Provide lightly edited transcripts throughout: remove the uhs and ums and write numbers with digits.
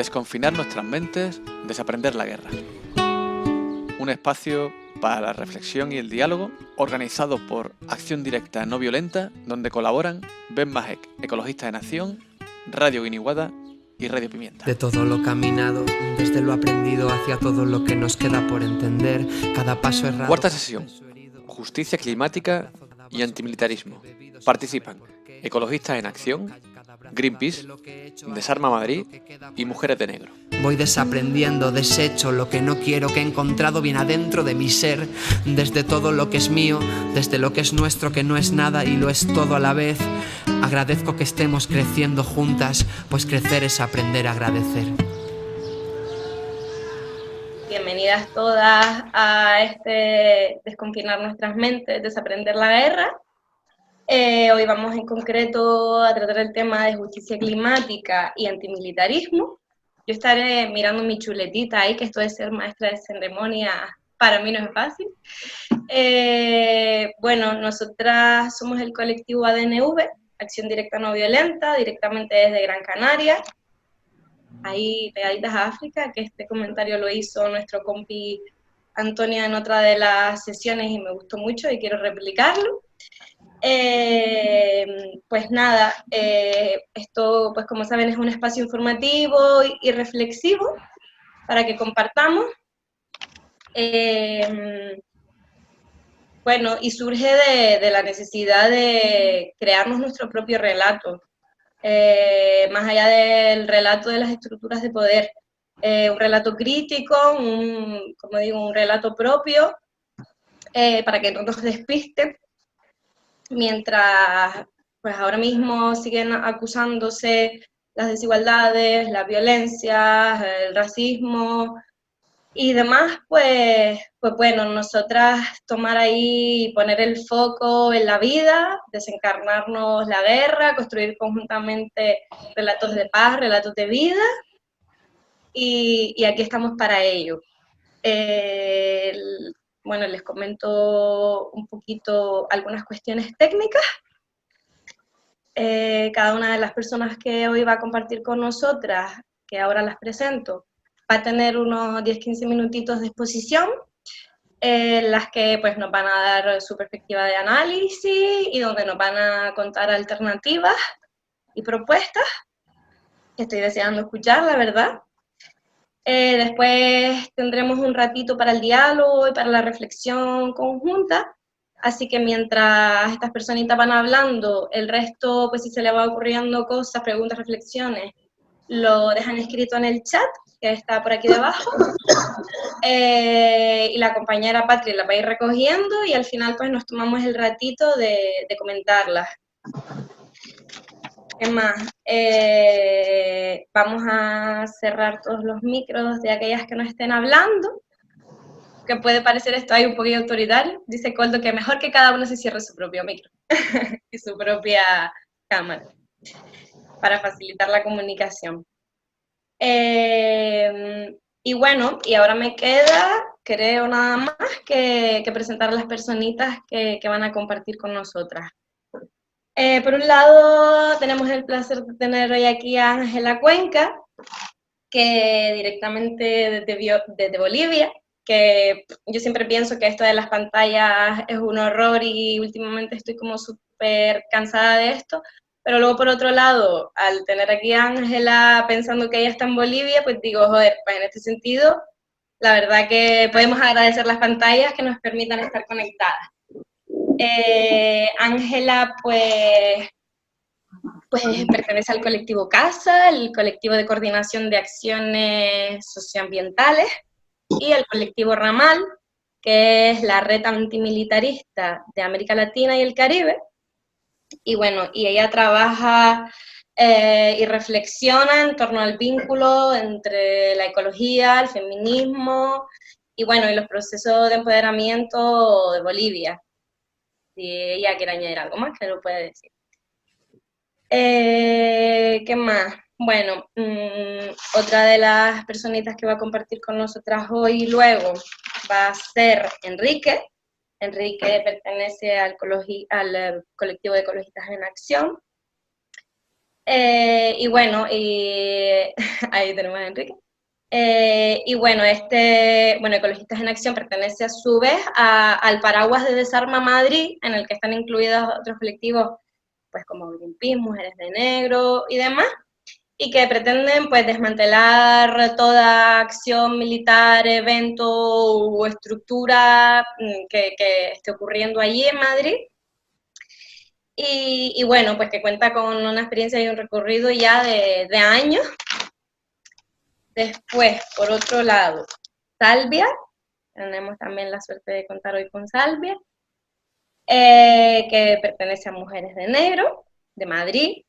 Desconfinar nuestras mentes, desaprender la guerra. Un espacio para la reflexión y el diálogo, organizado por Acción Directa No Violenta, donde colaboran Ben Majek, Ecologista de Nación, Radio Guiniguada y Radio Pimienta. De todo lo caminado, desde lo aprendido hacia todo lo que nos queda por entender, cada paso errado. Cuarta sesión: Justicia climática y antimilitarismo. Participan Ecologistas en Acción, Greenpeace, Desarma Madrid y Mujeres de Negro. Voy desaprendiendo, desecho lo que no quiero, que he encontrado bien adentro de mi ser, desde todo lo que es mío, desde lo que es nuestro, que no es nada y lo es todo a la vez. Agradezco que estemos creciendo juntas, pues crecer es aprender a agradecer. Bienvenidas todas a este Desconfinar nuestras mentes, desaprender la guerra. Hoy vamos en concreto a tratar el tema de justicia climática y antimilitarismo. Yo estaré mirando mi chuletita ahí, que esto de ser maestra de ceremonia para mí no es fácil. Bueno, nosotras somos el colectivo ADNV, Acción Directa No Violenta, directamente desde Gran Canaria, ahí pegaditas a África, que este comentario lo hizo nuestro compi Antonia en otra de las sesiones y me gustó mucho y quiero replicarlo. Pues nada, esto, pues como saben, es un espacio informativo y reflexivo para que compartamos. Bueno, y surge de la necesidad de crearnos nuestro propio relato, más allá del relato de las estructuras de poder, un relato crítico, como digo, un relato propio, para que no nos despisten. Mientras pues ahora mismo siguen acusándose las desigualdades, la violencia, el racismo y demás, pues bueno, nosotras tomar ahí y poner el foco en la vida, desencarnarnos la guerra, construir conjuntamente relatos de paz, relatos de vida, y aquí estamos para ello. Bueno, les comento un poquito algunas cuestiones técnicas. Cada una de las personas que hoy va a compartir con nosotras, que ahora las presento, va a tener unos 10-15 minutitos de exposición, las que pues, nos van a dar su perspectiva de análisis y donde nos van a contar alternativas y propuestas, que estoy deseando escuchar, la verdad. Después tendremos un ratito para el diálogo y para la reflexión conjunta. Así que mientras estas personitas van hablando, el resto, pues si se les va ocurriendo cosas, preguntas, reflexiones, lo dejan escrito en el chat, que está por aquí debajo, y la compañera Patri la va a ir recogiendo y al final pues nos tomamos el ratito de comentarlas. ¿Qué más? Vamos a cerrar todos los micros de aquellas que no estén hablando, que puede parecer esto ahí un poquito autoritario. Dice Coldo que mejor que cada uno se cierre su propio micro y su propia cámara para facilitar la comunicación. Y bueno, y ahora me queda, creo nada más, que presentar a las personitas que van a compartir con nosotras. Por un lado, tenemos el placer de tener hoy aquí a Ángela Cuenca, que directamente desde Bolivia, que yo siempre pienso que esto de las pantallas es un horror y últimamente estoy como súper cansada de esto, pero luego por otro lado, al tener aquí a Ángela pensando que ella está en Bolivia, pues digo, joder, pues en este sentido, la verdad que podemos agradecer las pantallas que nos permitan estar conectadas. Ángela, pues pertenece al colectivo CASA, el colectivo de coordinación de acciones socioambientales, y el colectivo Ramal, que es la red antimilitarista de América Latina y el Caribe. Y bueno, y ella trabaja y reflexiona en torno al vínculo entre la ecología, el feminismo y bueno, y los procesos de empoderamiento de Bolivia. Si ella quiere añadir algo más, que lo puede decir. ¿Qué más? Bueno, otra de las personitas que va a compartir con nosotras hoy y luego va a ser Enrique. Enrique pertenece al colectivo de Ecologistas en Acción. Y bueno, ahí tenemos a Enrique. Y bueno, Ecologistas en Acción pertenece a su vez al paraguas de Desarma Madrid, en el que están incluidos otros colectivos, pues como Greenpeace, Mujeres de Negro y demás, y que pretenden pues desmantelar toda acción militar, evento o estructura que esté ocurriendo allí en Madrid. Y bueno, pues que cuenta con una experiencia y un recorrido ya de años. Después, por otro lado, Salvia, tenemos también la suerte de contar hoy con Salvia, que pertenece a Mujeres de Negro, de Madrid.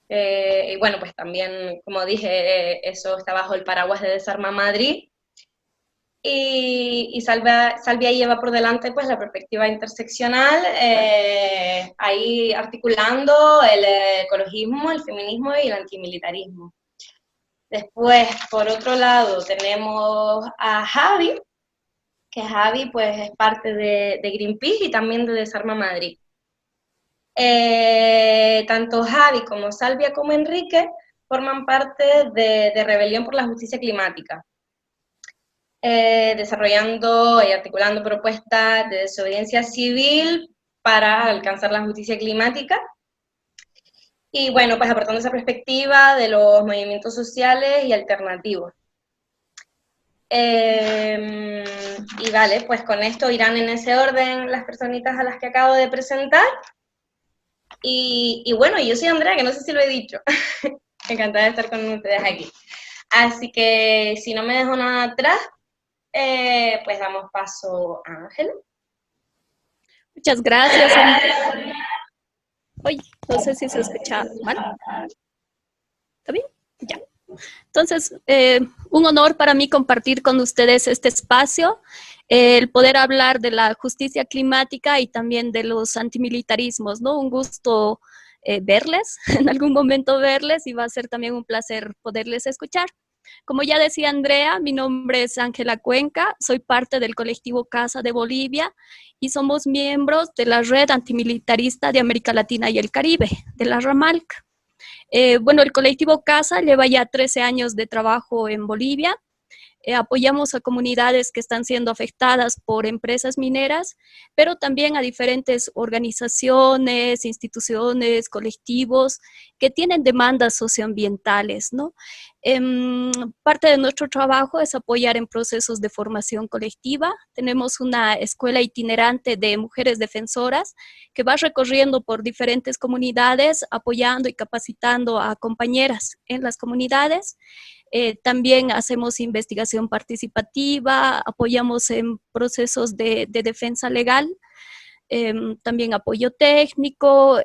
Y bueno, pues también, como dije, eso está bajo el paraguas de Desarma Madrid. Y Salvia lleva por delante pues la perspectiva interseccional, ahí articulando el ecologismo, el feminismo y el antimilitarismo. Después, por otro lado, tenemos a Javi, que Javi pues es parte de Greenpeace y también de Desarma Madrid. Tanto Javi como Salvia como Enrique forman parte de Rebelión por la Justicia Climática, desarrollando y articulando propuestas de desobediencia civil para alcanzar la justicia climática. Y bueno, pues aportando esa perspectiva de los movimientos sociales y alternativos. Y vale, pues con esto irán en ese orden las personitas a las que acabo de presentar. Y bueno, yo soy Andrea, que no sé si lo he dicho. Encantada de estar con ustedes aquí. Así que si no me dejo nada atrás, pues damos paso a Ángela. Muchas gracias, Andrea. Oye, no sé si se escucha mal. ¿Está bien? Ya. Entonces, un honor para mí compartir con ustedes este espacio, el poder hablar de la justicia climática y también de los antimilitarismos, ¿no? Un gusto verles, en algún momento verles, y va a ser también un placer poderles escuchar. Como ya decía Andrea, mi nombre es Ángela Cuenca, soy parte del colectivo Casa de Bolivia y somos miembros de la Red Antimilitarista de América Latina y el Caribe, de la RAMALC. Bueno, el colectivo Casa lleva ya 13 años de trabajo en Bolivia. Apoyamos a comunidades que están siendo afectadas por empresas mineras, pero también a diferentes organizaciones, instituciones, colectivos que tienen demandas socioambientales, ¿no? Parte de nuestro trabajo es apoyar en procesos de formación colectiva. Tenemos una escuela itinerante de mujeres defensoras que va recorriendo por diferentes comunidades, apoyando y capacitando a compañeras en las comunidades. También hacemos investigación participativa, apoyamos en procesos de defensa legal, también apoyo técnico,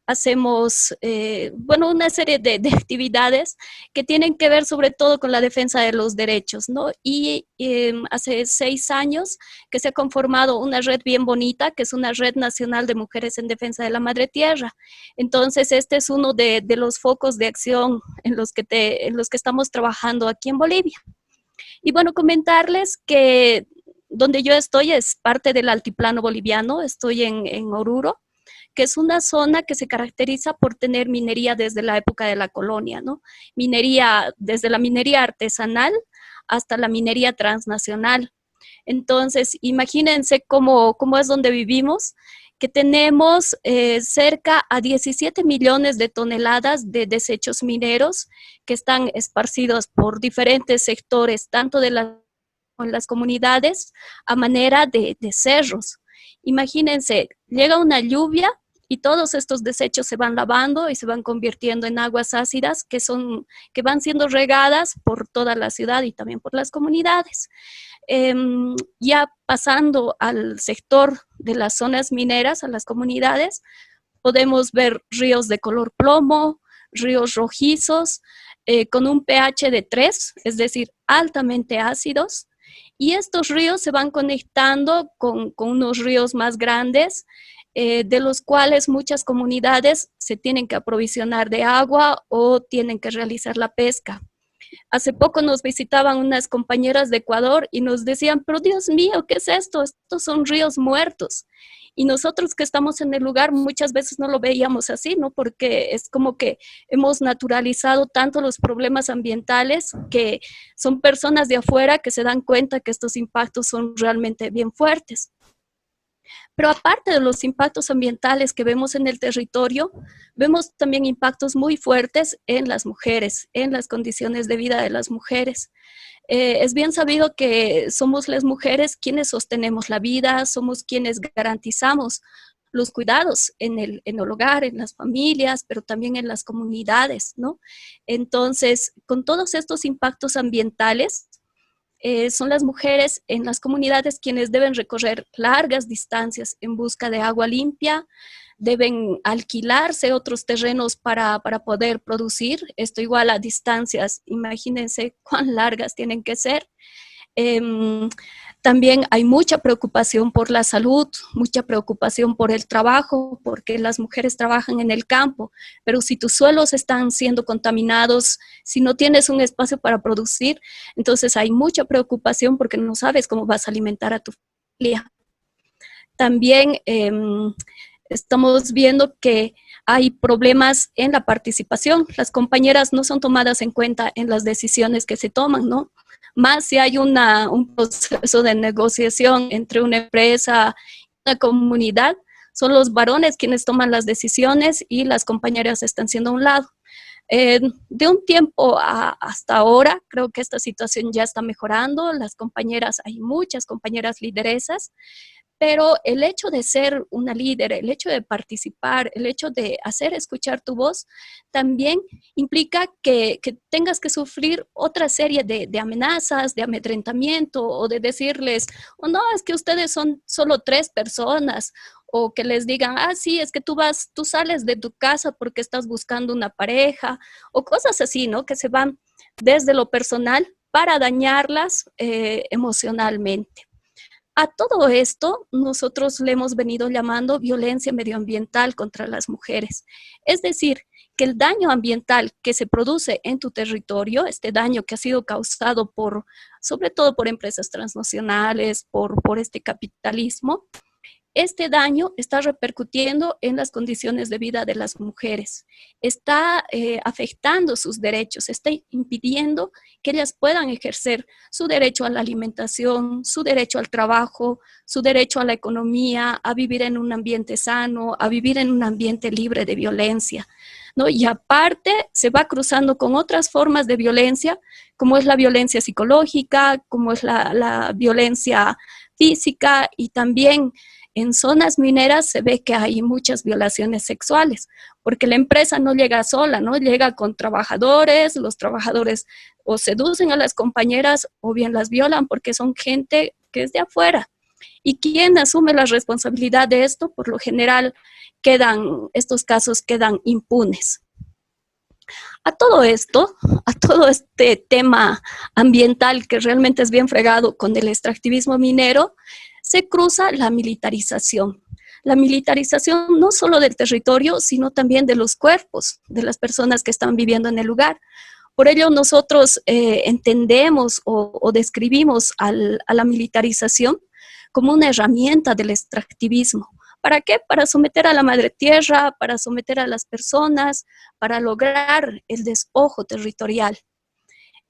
hacemos, bueno, una serie de actividades que tienen que ver sobre todo con la defensa de los derechos, ¿no? Y hace 6 años que se ha conformado una red bien bonita, que es una red nacional de mujeres en defensa de la madre tierra. Entonces, este es uno de los focos de acción en los que estamos trabajando aquí en Bolivia. Y bueno, comentarles que donde yo estoy es parte del altiplano boliviano, estoy en Oruro, que es una zona que se caracteriza por tener minería desde la época de la colonia, ¿no? Minería, desde la minería artesanal hasta la minería transnacional. Entonces, imagínense cómo es donde vivimos, que tenemos cerca a 17 millones de toneladas de desechos mineros que están esparcidos por diferentes sectores, tanto de las comunidades a manera de cerros. Imagínense, llega una lluvia y todos estos desechos se van lavando y se van convirtiendo en aguas ácidas que van siendo regadas por toda la ciudad y también por las comunidades. Ya pasando al sector de las zonas mineras, a las comunidades, podemos ver ríos de color plomo, ríos rojizos, con un pH de 3, es decir, altamente ácidos. Y estos ríos se van conectando con unos ríos más grandes, de los cuales muchas comunidades se tienen que aprovisionar de agua o tienen que realizar la pesca. Hace poco nos visitaban unas compañeras de Ecuador y nos decían, pero Dios mío, ¿qué es esto? Estos son ríos muertos. Y nosotros que estamos en el lugar muchas veces no lo veíamos así, ¿no? Porque es como que hemos naturalizado tanto los problemas ambientales que son personas de afuera que se dan cuenta que estos impactos son realmente bien fuertes. Pero aparte de los impactos ambientales que vemos en el territorio, vemos también impactos muy fuertes en las mujeres, en las condiciones de vida de las mujeres. Es bien sabido que somos las mujeres quienes sostenemos la vida, somos quienes garantizamos los cuidados en el hogar, en las familias, pero también en las comunidades, ¿no? Entonces, con todos estos impactos ambientales, son las mujeres en las comunidades quienes deben recorrer largas distancias en busca de agua limpia, deben alquilarse otros terrenos para poder producir, esto igual a distancias, imagínense cuán largas tienen que ser. También hay mucha preocupación por la salud, mucha preocupación por el trabajo, porque las mujeres trabajan en el campo, pero si tus suelos están siendo contaminados, si no tienes un espacio para producir, entonces hay mucha preocupación porque no sabes cómo vas a alimentar a tu familia. También estamos viendo que hay problemas en la participación. Las compañeras no son tomadas en cuenta en las decisiones que se toman, ¿no? Más si hay un proceso de negociación entre una empresa y una comunidad, son los varones quienes toman las decisiones y las compañeras están siendo a un lado. De un tiempo hasta ahora, creo que esta situación ya está mejorando. Las compañeras, hay muchas compañeras lideresas, pero el hecho de ser una líder, el hecho de participar, el hecho de hacer escuchar tu voz, también implica que tengas que sufrir otra serie de amenazas, de amedrentamiento, o de decirles, oh, no, es que ustedes son solo 3 personas, o que les digan, ah, sí, es que tú sales de tu casa porque estás buscando una pareja, o cosas así, ¿no? Que se van desde lo personal para dañarlas emocionalmente. A todo esto, nosotros le hemos venido llamando violencia medioambiental contra las mujeres. Es decir, que el daño ambiental que se produce en tu territorio, este daño que ha sido causado sobre todo por empresas transnacionales, por este capitalismo, este daño está repercutiendo en las condiciones de vida de las mujeres, está afectando sus derechos, está impidiendo que ellas puedan ejercer su derecho a la alimentación, su derecho al trabajo, su derecho a la economía, a vivir en un ambiente sano, a vivir en un ambiente libre de violencia, ¿no? Y aparte se va cruzando con otras formas de violencia, como es la violencia psicológica, como es la violencia física, y también en zonas mineras se ve que hay muchas violaciones sexuales, porque la empresa no llega sola, ¿no? Llega con trabajadores, los trabajadores o seducen a las compañeras o bien las violan porque son gente que es de afuera. Y quien asume la responsabilidad de esto, por lo general, estos casos quedan impunes. A todo esto, a todo este tema ambiental que realmente es bien fregado con el extractivismo minero, se cruza la militarización. La militarización no solo del territorio, sino también de los cuerpos de las personas que están viviendo en el lugar. Por ello nosotros entendemos o describimos a la militarización como una herramienta del extractivismo. ¿Para qué? Para someter a la madre tierra, para someter a las personas, para lograr el despojo territorial.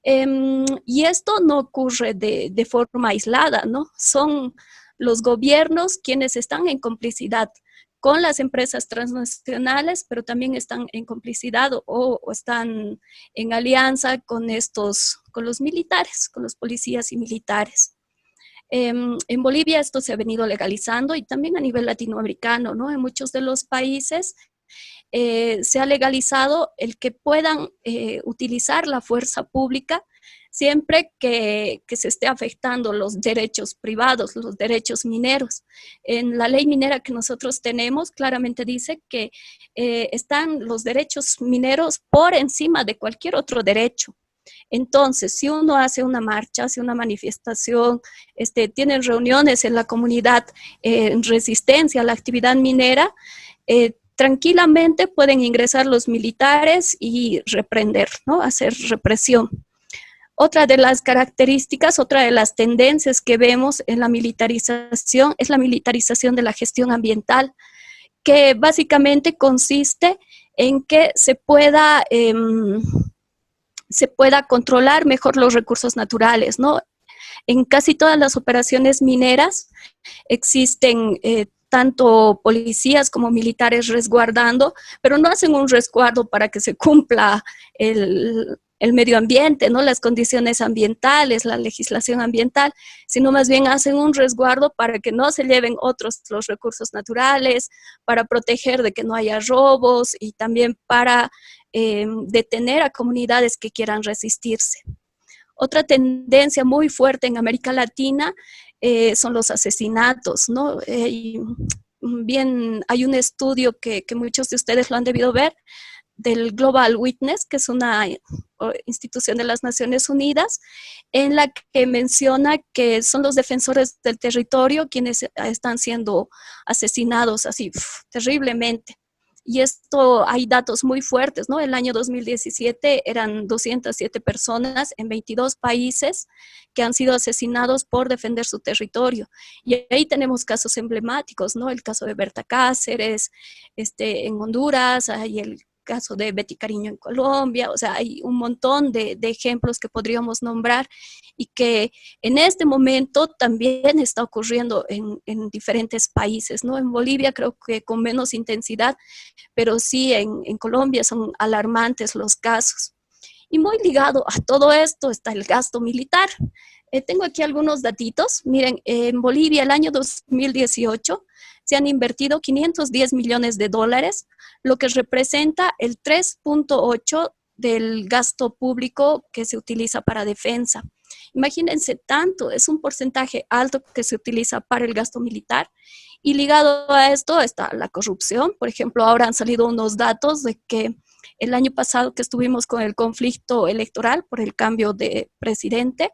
Y esto no ocurre de forma aislada, ¿no? Son los gobiernos quienes están en complicidad con las empresas transnacionales, pero también están en complicidad o están en alianza con los militares, con los policías y militares. En Bolivia esto se ha venido legalizando y también a nivel latinoamericano, ¿no? En muchos de los países se ha legalizado el que puedan utilizar la fuerza pública siempre que se esté afectando los derechos privados, los derechos mineros. En la ley minera que nosotros tenemos, claramente dice que están los derechos mineros por encima de cualquier otro derecho. Entonces, si uno hace una marcha, hace una manifestación, tienen reuniones en la comunidad en resistencia a la actividad minera, tranquilamente pueden ingresar los militares y reprender, ¿no? Hacer represión. Otra de las características, otra de las tendencias que vemos en la militarización es la militarización de la gestión ambiental, que básicamente consiste en que se pueda controlar mejor los recursos naturales, ¿no? En casi todas las operaciones mineras existen tanto policías como militares resguardando, pero no hacen un resguardo para que se cumpla el medio ambiente, ¿no? Las condiciones ambientales, la legislación ambiental, sino más bien hacen un resguardo para que no se lleven otros los recursos naturales, para proteger de que no haya robos y también para detener a comunidades que quieran resistirse. Otra tendencia muy fuerte en América Latina son los asesinatos, ¿no? Bien, hay un estudio que muchos de ustedes lo han debido ver, del Global Witness, que es una institución de las Naciones Unidas, en la que menciona que son los defensores del territorio quienes están siendo asesinados así terriblemente. Y esto hay datos muy fuertes, ¿no? El año 2017 eran 207 personas en 22 países que han sido asesinados por defender su territorio. Y ahí tenemos casos emblemáticos, ¿no? El caso de Berta Cáceres en Honduras, hay el caso de Betty Cariño en Colombia, o sea, hay un montón de ejemplos que podríamos nombrar y que en este momento también está ocurriendo en diferentes países, ¿no? En Bolivia creo que con menos intensidad, pero sí en Colombia son alarmantes los casos. Y muy ligado a todo esto está el gasto militar. Tengo aquí algunos datitos. Miren, en Bolivia el año 2018 se han invertido 510 millones de dólares, lo que representa el 3.8% del gasto público que se utiliza para defensa. Imagínense tanto, es un porcentaje alto que se utiliza para el gasto militar. Y ligado a esto está la corrupción. Por ejemplo, ahora han salido unos datos de que el año pasado que estuvimos con el conflicto electoral por el cambio de presidente,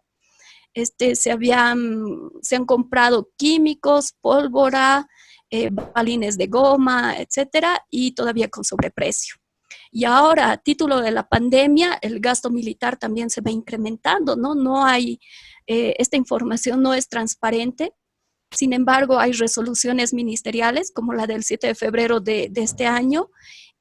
se han comprado químicos, pólvora, balines de goma, etcétera, y todavía con sobreprecio. Y ahora, a título de la pandemia, el gasto militar también se va incrementando, ¿no? No hay, esta información no es transparente. Sin embargo, hay resoluciones ministeriales, como la del 7 de febrero de este año,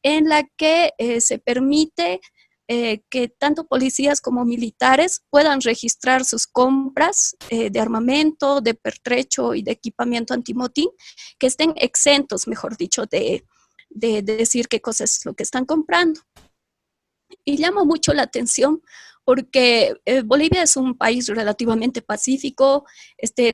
en la que se permite que tanto policías como militares puedan registrar sus compras de armamento, de pertrecho y de equipamiento antimotín, que estén exentos, mejor dicho, de decir qué cosas es lo que están comprando. Y llama mucho la atención porque Bolivia es un país relativamente pacífico,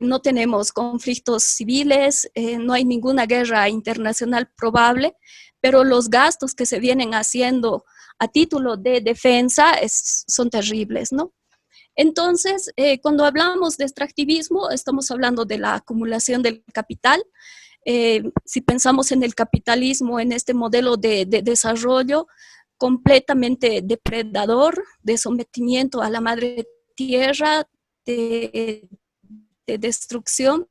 no tenemos conflictos civiles, no hay ninguna guerra internacional probable, pero los gastos que se vienen haciendo a título de defensa son terribles, ¿no? Entonces, cuando hablamos de extractivismo, estamos hablando de la acumulación del capital. Si pensamos en el capitalismo, en este modelo de desarrollo completamente depredador, de sometimiento a la madre tierra, de destrucción,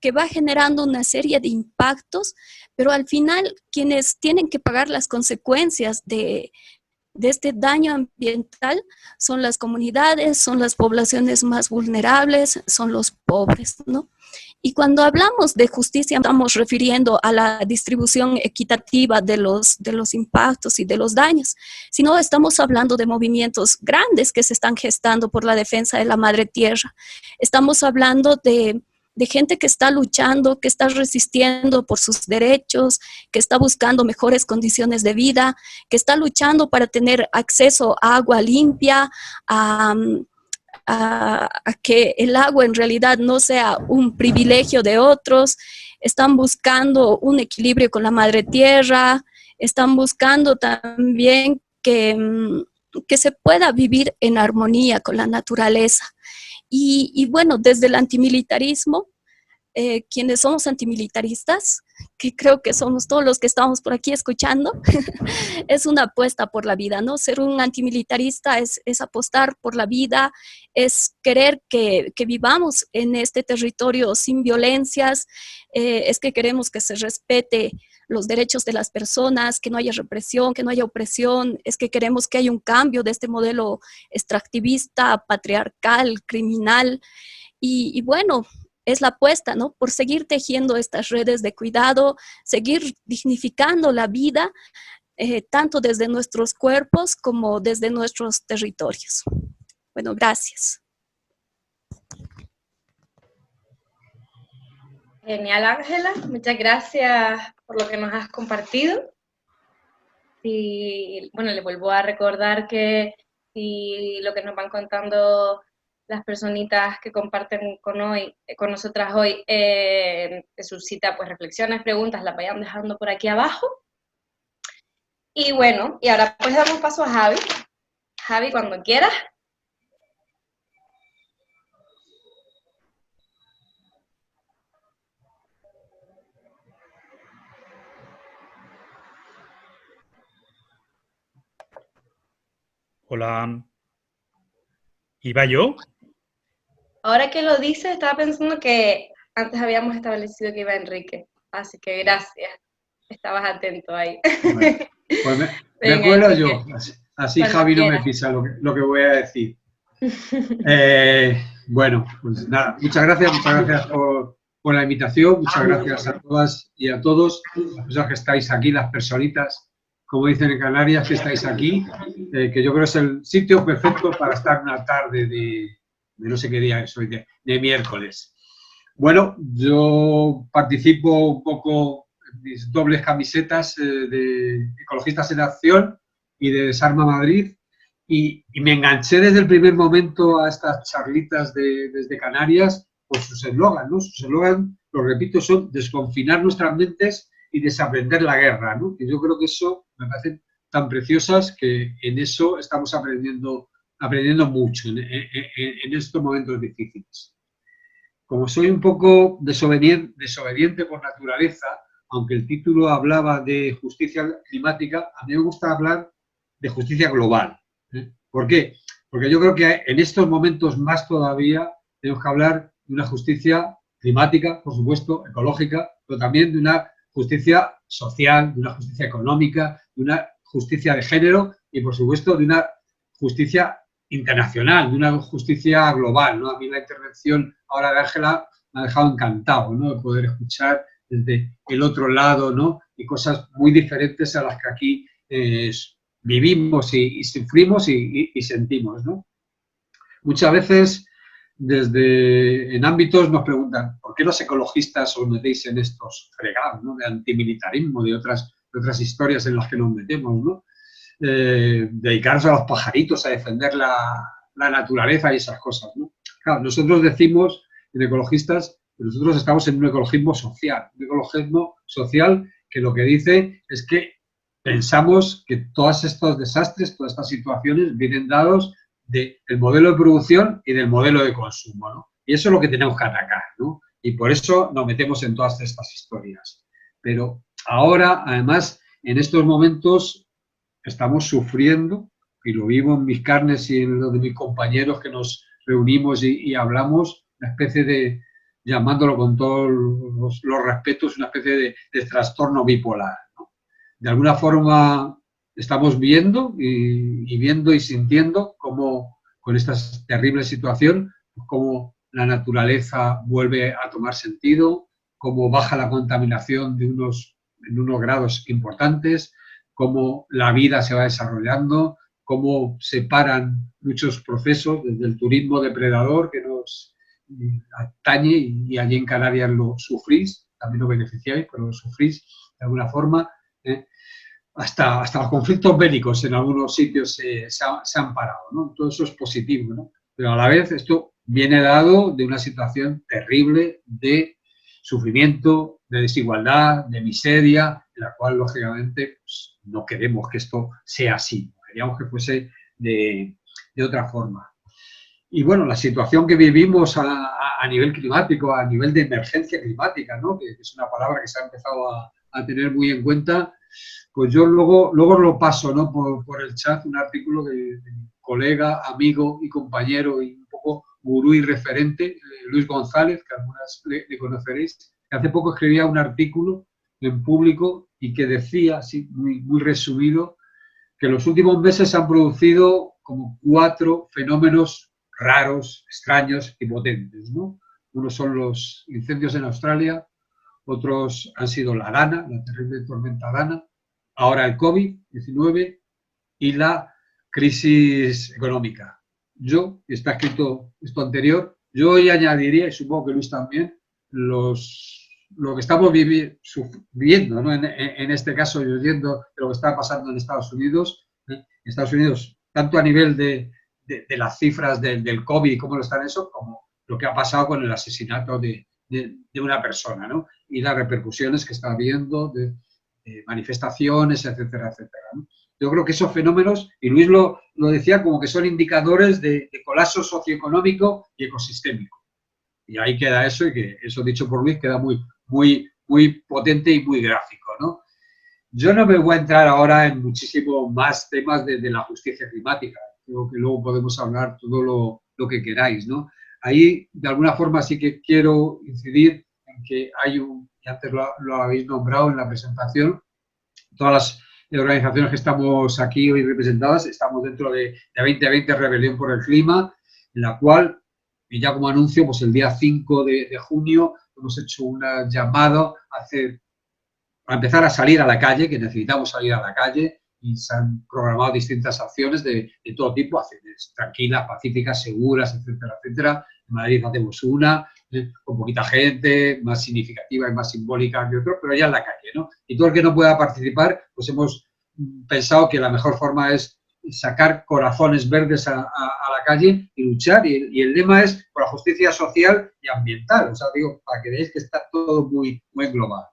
que va generando una serie de impactos, pero al final quienes tienen que pagar las consecuencias de este daño ambiental son las comunidades, son las poblaciones más vulnerables, son los pobres, ¿no? Y cuando hablamos de justicia, estamos refiriendo a la distribución equitativa de los impactos y de los daños, sino estamos hablando de movimientos grandes que se están gestando por la defensa de la madre tierra. Estamos hablando de gente que está luchando, que está resistiendo por sus derechos, que está buscando mejores condiciones de vida, que está luchando para tener acceso a agua limpia, a que el agua en realidad no sea un privilegio de otros. Están buscando un equilibrio con la madre tierra, están buscando también que se pueda vivir en armonía con la naturaleza. Y bueno, desde el antimilitarismo, quienes somos antimilitaristas, que creo que somos todos los que estamos por aquí escuchando, es una apuesta por la vida, ¿no? Ser un antimilitarista es apostar por la vida, es querer que vivamos en este territorio sin violencias, es que queremos que se respete los derechos de las personas, que no haya represión, que no haya opresión, es que queremos que haya un cambio de este modelo extractivista, patriarcal, criminal, y bueno, es la apuesta, ¿no? Por seguir tejiendo estas redes de cuidado, seguir dignificando la vida, tanto desde nuestros cuerpos como desde nuestros territorios. Bueno, gracias. Genial, Ángela. Muchas gracias por lo que nos has compartido. Y bueno, le vuelvo a recordar que si lo que nos van contando las personitas que comparten con nosotras hoy te suscita pues reflexiones, preguntas, las vayan dejando por aquí abajo. Y bueno, y ahora pues damos paso a Javi. Javi, cuando quieras. Hola. ¿Iba yo? Ahora que lo dices, estaba pensando que antes habíamos establecido que iba Enrique, así que gracias, estabas atento ahí. Bueno, pues me Venga, cuelo Enrique, yo, así cuando Javi no me quieras. pisa lo que voy a decir. Bueno, pues nada, muchas gracias por la invitación, muchas gracias a todas y a todos, las personas que estáis aquí, las personitas, como dicen en Canarias, que estáis aquí, que yo creo que es el sitio perfecto para estar una tarde de no sé qué día es hoy, de miércoles. Bueno, yo participo un poco en mis dobles camisetas de Ecologistas en Acción y de Desarma Madrid, y me enganché desde el primer momento a estas charlitas desde Canarias por sus eslogan, ¿no? Sus eslogan, lo repito, son desconfinar nuestras mentes y desaprender la guerra, ¿no? Y yo creo que eso me parecen tan preciosas que en eso estamos aprendiendo mucho en estos momentos difíciles. Como soy un poco desobediente por naturaleza, aunque el título hablaba de justicia climática, a mí me gusta hablar de justicia global. ¿Por qué? Porque yo creo que en estos momentos más todavía tenemos que hablar de una justicia climática, por supuesto, ecológica, pero también de una justicia social, de una justicia económica, de una justicia de género y, por supuesto, de una justicia internacional, de una justicia global, ¿no? A mí la intervención ahora de Ángela me ha dejado encantado, ¿no? De poder escuchar desde el otro lado, ¿no? Y cosas muy diferentes a las que aquí vivimos y sufrimos y sentimos, ¿no? Muchas veces en ámbitos nos preguntan ¿por qué los ecologistas os metéis en estos fregados, ¿no? De antimilitarismo, de otras historias en las que nos metemos, ¿no? Dedicarnos a los pajaritos, a defender la naturaleza y esas cosas, ¿no? Claro, nosotros decimos en ecologistas que nosotros estamos en un ecologismo social que lo que dice es que pensamos que todos estos desastres, todas estas situaciones vienen dados del modelo de producción y del modelo de consumo, ¿no? Y eso es lo que tenemos que atacar, ¿no? Y por eso nos metemos en todas estas historias. Pero ahora, además, en estos momentos estamos sufriendo, y lo vivo en mis carnes y en lo de mis compañeros que nos reunimos y hablamos, una especie de, llamándolo con todos los respetos, una especie de trastorno bipolar, ¿no? De alguna forma estamos viendo y sintiendo cómo con esta terrible situación, cómo la naturaleza vuelve a tomar sentido, cómo baja la contaminación en unos grados importantes, cómo la vida se va desarrollando, cómo se paran muchos procesos, desde el turismo depredador que nos atañe y allí en Canarias lo sufrís, también lo beneficiáis, pero lo sufrís de alguna forma, hasta los conflictos bélicos en algunos sitios se han parado, ¿no? Todo eso es positivo, ¿no? Pero a la vez esto viene dado de una situación terrible de sufrimiento, de desigualdad, de miseria, en la cual, lógicamente, pues, no queremos que esto sea así. Queríamos que fuese de otra forma. Y bueno, la situación que vivimos a nivel climático, a nivel de emergencia climática, ¿no? Que es una palabra que se ha empezado a tener muy en cuenta, pues yo luego lo paso, ¿no? por el chat, un artículo de mi colega, amigo y compañero y un poco gurú y referente, Luis González, que algunas le conoceréis, que hace poco escribía un artículo en Público y que decía, así muy resumido, que en los últimos meses se han producido como 4 fenómenos raros, extraños y potentes, ¿no? Unos son los incendios en Australia, otros han sido la Dana, la terrible tormenta Dana, ahora el COVID-19 y la crisis económica. Yo, y está escrito esto anterior, yo hoy añadiría, y supongo que Luis también, lo que estamos viviendo, ¿no? En este caso, yo oyendo de lo que está pasando en Estados Unidos, tanto a nivel de las cifras del COVID y cómo lo están eso, como lo que ha pasado con el asesinato de una persona, ¿no? Y las repercusiones que está habiendo de manifestaciones, etcétera, etcétera, ¿no? Yo creo que esos fenómenos, y Luis lo decía, como que son indicadores de colapso socioeconómico y ecosistémico. Y ahí queda eso, y que eso dicho por Luis queda muy potente y muy gráfico, ¿no? Yo no me voy a entrar ahora en muchísimo más temas de la justicia climática. Creo que luego podemos hablar todo lo que queráis, ¿no? Ahí, de alguna forma, sí que quiero incidir en que hay y antes lo habéis nombrado en la presentación, todas las organizaciones que estamos aquí hoy representadas, estamos dentro de 2020 Rebelión por el Clima, en la cual, y ya como anuncio, pues el día 5 de junio hemos hecho un llamado a empezar a salir a la calle, que necesitamos salir a la calle, y se han programado distintas acciones de todo tipo, acciones tranquilas, pacíficas, seguras, etcétera, etcétera. En Madrid hacemos una, con poquita gente, más significativa y más simbólica que otro, pero ya en la calle, ¿no? Y todo el que no pueda participar, pues hemos pensado que la mejor forma es sacar corazones verdes a la calle y luchar, y el lema es por la justicia social y ambiental, o sea, digo, para que veáis que está todo muy global.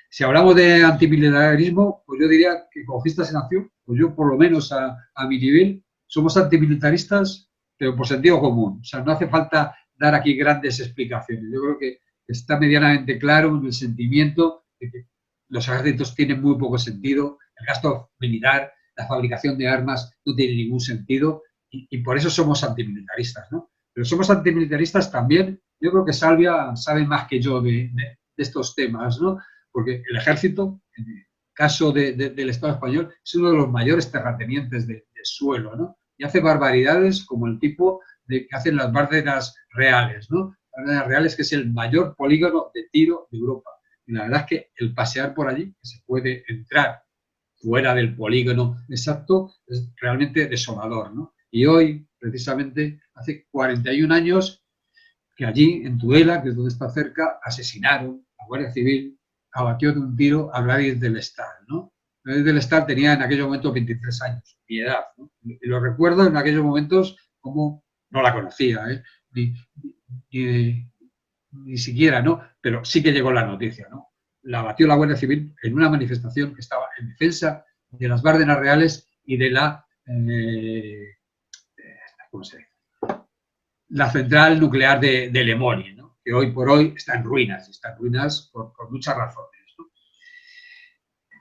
Si hablamos de antimilitarismo, pues yo diría que Ecologistas en Acción, pues yo por lo menos a mi nivel, somos antimilitaristas, pero por sentido común. O sea, no hace falta dar aquí grandes explicaciones. Yo creo que está medianamente claro en el sentimiento de que los ejércitos tienen muy poco sentido, el gasto militar, la fabricación de armas no tiene ningún sentido y por eso somos antimilitaristas, ¿no? Pero somos antimilitaristas también, yo creo que Salvia sabe más que yo de estos temas, ¿no? Porque el ejército, en el caso del Estado español, es uno de los mayores terratenientes de suelo, ¿no? Y hace barbaridades como el tipo que hacen las Bárcenas Reales, ¿no? Las Bárcenas Reales, que es el mayor polígono de tiro de Europa. Y la verdad es que el pasear por allí, que se puede entrar fuera del polígono exacto, es realmente desolador, ¿no? Y hoy, precisamente, hace 41 años que allí, en Tudela, que es donde está cerca, asesinaron a la Guardia Civil, abatió de un tiro a Gladys del Estar, ¿no? Gladys del Estar tenía en aquel momento 23 años, mi edad, ¿no? Y lo recuerdo en aquellos momentos como no la conocía, ni siquiera, ¿no? Pero sí que llegó la noticia, ¿no? La abatió la Guardia Civil en una manifestación que estaba en defensa de las Bárcenas Reales y de ¿cómo se dice? La central nuclear de Lemoria, ¿no? Que hoy por hoy está en ruinas por muchas razones, ¿no?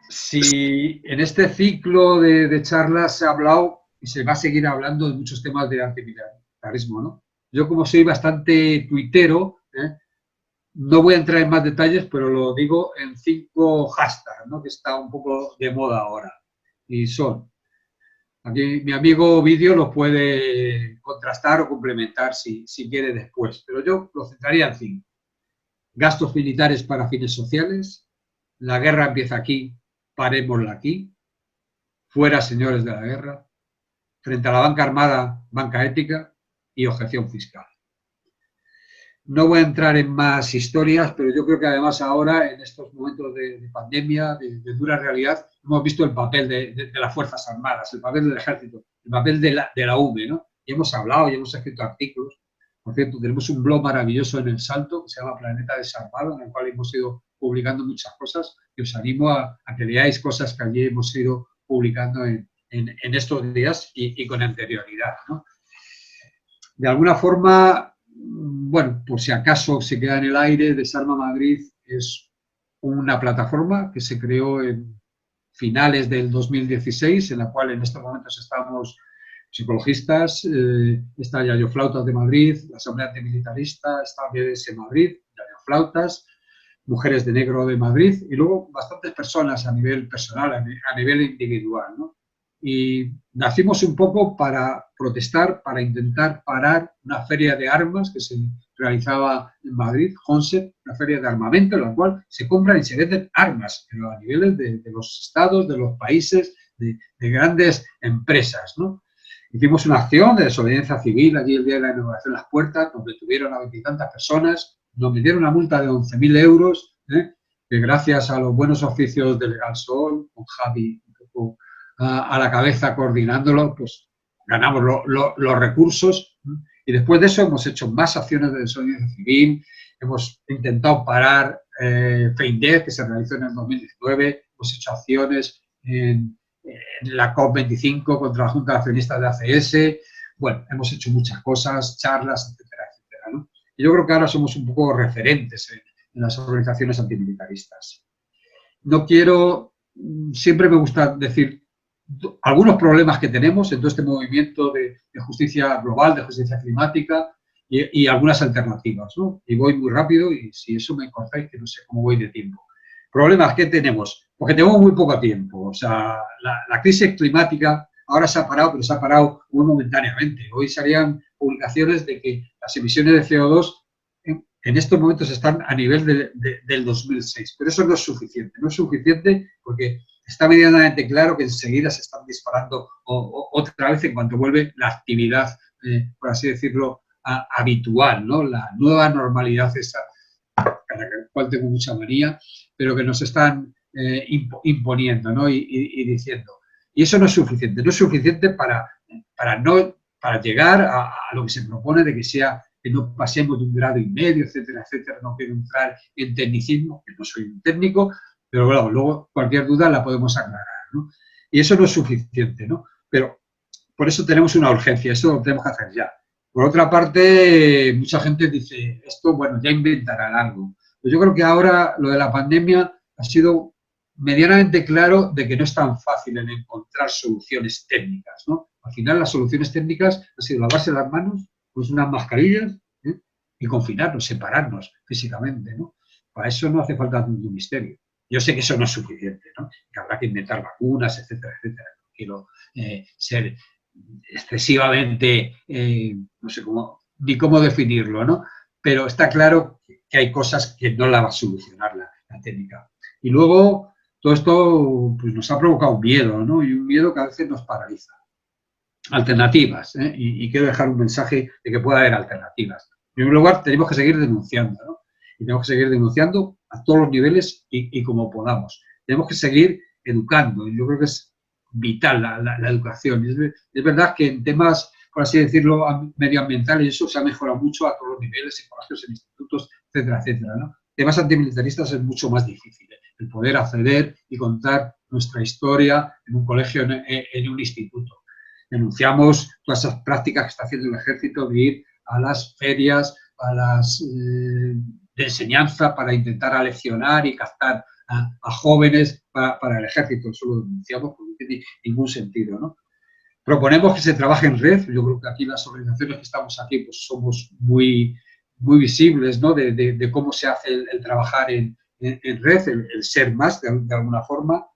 Si en este ciclo de charlas se ha hablado y se va a seguir hablando de muchos temas de antimilitarismo, ¿no? Yo, como soy bastante tuitero, no voy a entrar en más detalles, pero lo digo en 5 hashtags, ¿no? Que está un poco de moda ahora. Y son, aquí mi amigo Ovidio lo puede contrastar o complementar si quiere después, pero yo lo centraría en 5. Gastos militares para fines sociales, la guerra empieza aquí, parémosla aquí, fuera señores de la guerra, frente a la banca armada, banca ética y objeción fiscal. No voy a entrar en más historias, pero yo creo que además ahora, en estos momentos de pandemia, de dura realidad, hemos visto el papel de las Fuerzas Armadas, el papel del Ejército, el papel de la UME, ¿no? Y hemos hablado y hemos escrito artículos. Por cierto, tenemos un blog maravilloso en El Salto, que se llama Planeta Desarmado, en el cual hemos ido publicando muchas cosas, y os animo a que leáis cosas que allí hemos ido publicando en estos días y con anterioridad, ¿no? De alguna forma, bueno, por si acaso se queda en el aire, Desarma Madrid es una plataforma que se creó en finales del 2016, en la cual en estos momentos estamos psicologistas, está Yayo Flautas de Madrid, la Asamblea Antimilitarista, está BDS Madrid, Yayo Flautas, Mujeres de Negro de Madrid, y luego bastantes personas a nivel personal, a nivel individual, ¿no? Y nacimos un poco para protestar, para intentar parar una feria de armas que se realizaba en Madrid, Honset, una feria de armamento en la cual se compran y se venden armas, pero a niveles de los estados, de los países, de grandes empresas, ¿no? Hicimos una acción de desobediencia civil allí el día de la inauguración en las puertas, nos detuvieron a 20 y tantas personas, nos metieron una multa de 11.000 euros, que gracias a los buenos oficios de Legal Sol, con Javi un poco a la cabeza coordinándolo, pues ganamos los recursos, y después de eso hemos hecho más acciones de desobediencia civil, hemos intentado parar FEINDEF, que se realizó en el 2019, hemos hecho acciones en la COP25 contra la Junta de Accionistas de ACS, bueno, hemos hecho muchas cosas, charlas, etcétera, etcétera, ¿no? Y yo creo que ahora somos un poco referentes en las organizaciones antimilitaristas. No quiero, siempre me gusta decir algunos problemas que tenemos en todo este movimiento de justicia global, de justicia climática y algunas alternativas, ¿no? Y voy muy rápido y si eso me cortáis, que no sé cómo voy de tiempo. ¿Problemas que tenemos? Porque tenemos muy poco tiempo. O sea, la crisis climática ahora se ha parado, pero se ha parado muy momentáneamente. Hoy salían publicaciones de que las emisiones de CO2 en estos momentos están a nivel del 2006. Pero eso no es suficiente. No es suficiente porque está medianamente claro que enseguida se están disparando otra vez en cuanto vuelve la actividad, por así decirlo, habitual, ¿no? La nueva normalidad esa, a la cual tengo mucha manía, pero que nos están imponiendo, ¿no? y diciendo. Y eso no es suficiente. No es suficiente para llegar a lo que se propone de que no pasemos de 1,5 grados, etcétera, etcétera. No quiero entrar en tecnicismo, que no soy un técnico, pero bueno, luego cualquier duda la podemos aclarar, ¿no? Y eso no es suficiente, ¿no? Pero por eso tenemos una urgencia, eso lo tenemos que hacer ya. Por otra parte, mucha gente dice, esto, bueno, ya inventarán algo. Pues yo creo que ahora lo de la pandemia ha sido medianamente claro de que no es tan fácil en encontrar soluciones técnicas, ¿no? Al final las soluciones técnicas han sido lavarse las manos, pues unas mascarillas, y confinarnos, separarnos físicamente, ¿no? Para eso no hace falta tanto misterio. Yo sé que eso no es suficiente, ¿no? Que habrá que inventar vacunas, etcétera, etcétera. No quiero ser excesivamente, no sé ni cómo definirlo, ¿no? Pero está claro que hay cosas que no la va a solucionar la técnica. Y luego, todo esto pues, nos ha provocado un miedo, ¿no? Y un miedo que a veces nos paraliza. Alternativas, y quiero dejar un mensaje de que pueda haber alternativas. En primer lugar, tenemos que seguir denunciando, ¿no? Y tenemos que seguir denunciando a todos los niveles y como podamos. Tenemos que seguir educando, y yo creo que es vital la educación. Es verdad que en temas, por así decirlo, medioambientales, eso se ha mejorado mucho a todos los niveles, en colegios, en institutos, etcétera, etcétera, ¿no? Temas antimilitaristas es mucho más difícil, el poder acceder y contar nuestra historia en un colegio, en un instituto. Denunciamos todas esas prácticas que está haciendo el ejército de ir a las ferias, a las de enseñanza para intentar aleccionar y captar a jóvenes para el ejército. Eso lo denunciamos porque no tiene ningún sentido, ¿no? Proponemos que se trabaje en red. Yo creo que aquí las organizaciones que estamos aquí pues somos muy visibles, ¿no? de cómo se hace el trabajar en red, el ser más de alguna forma.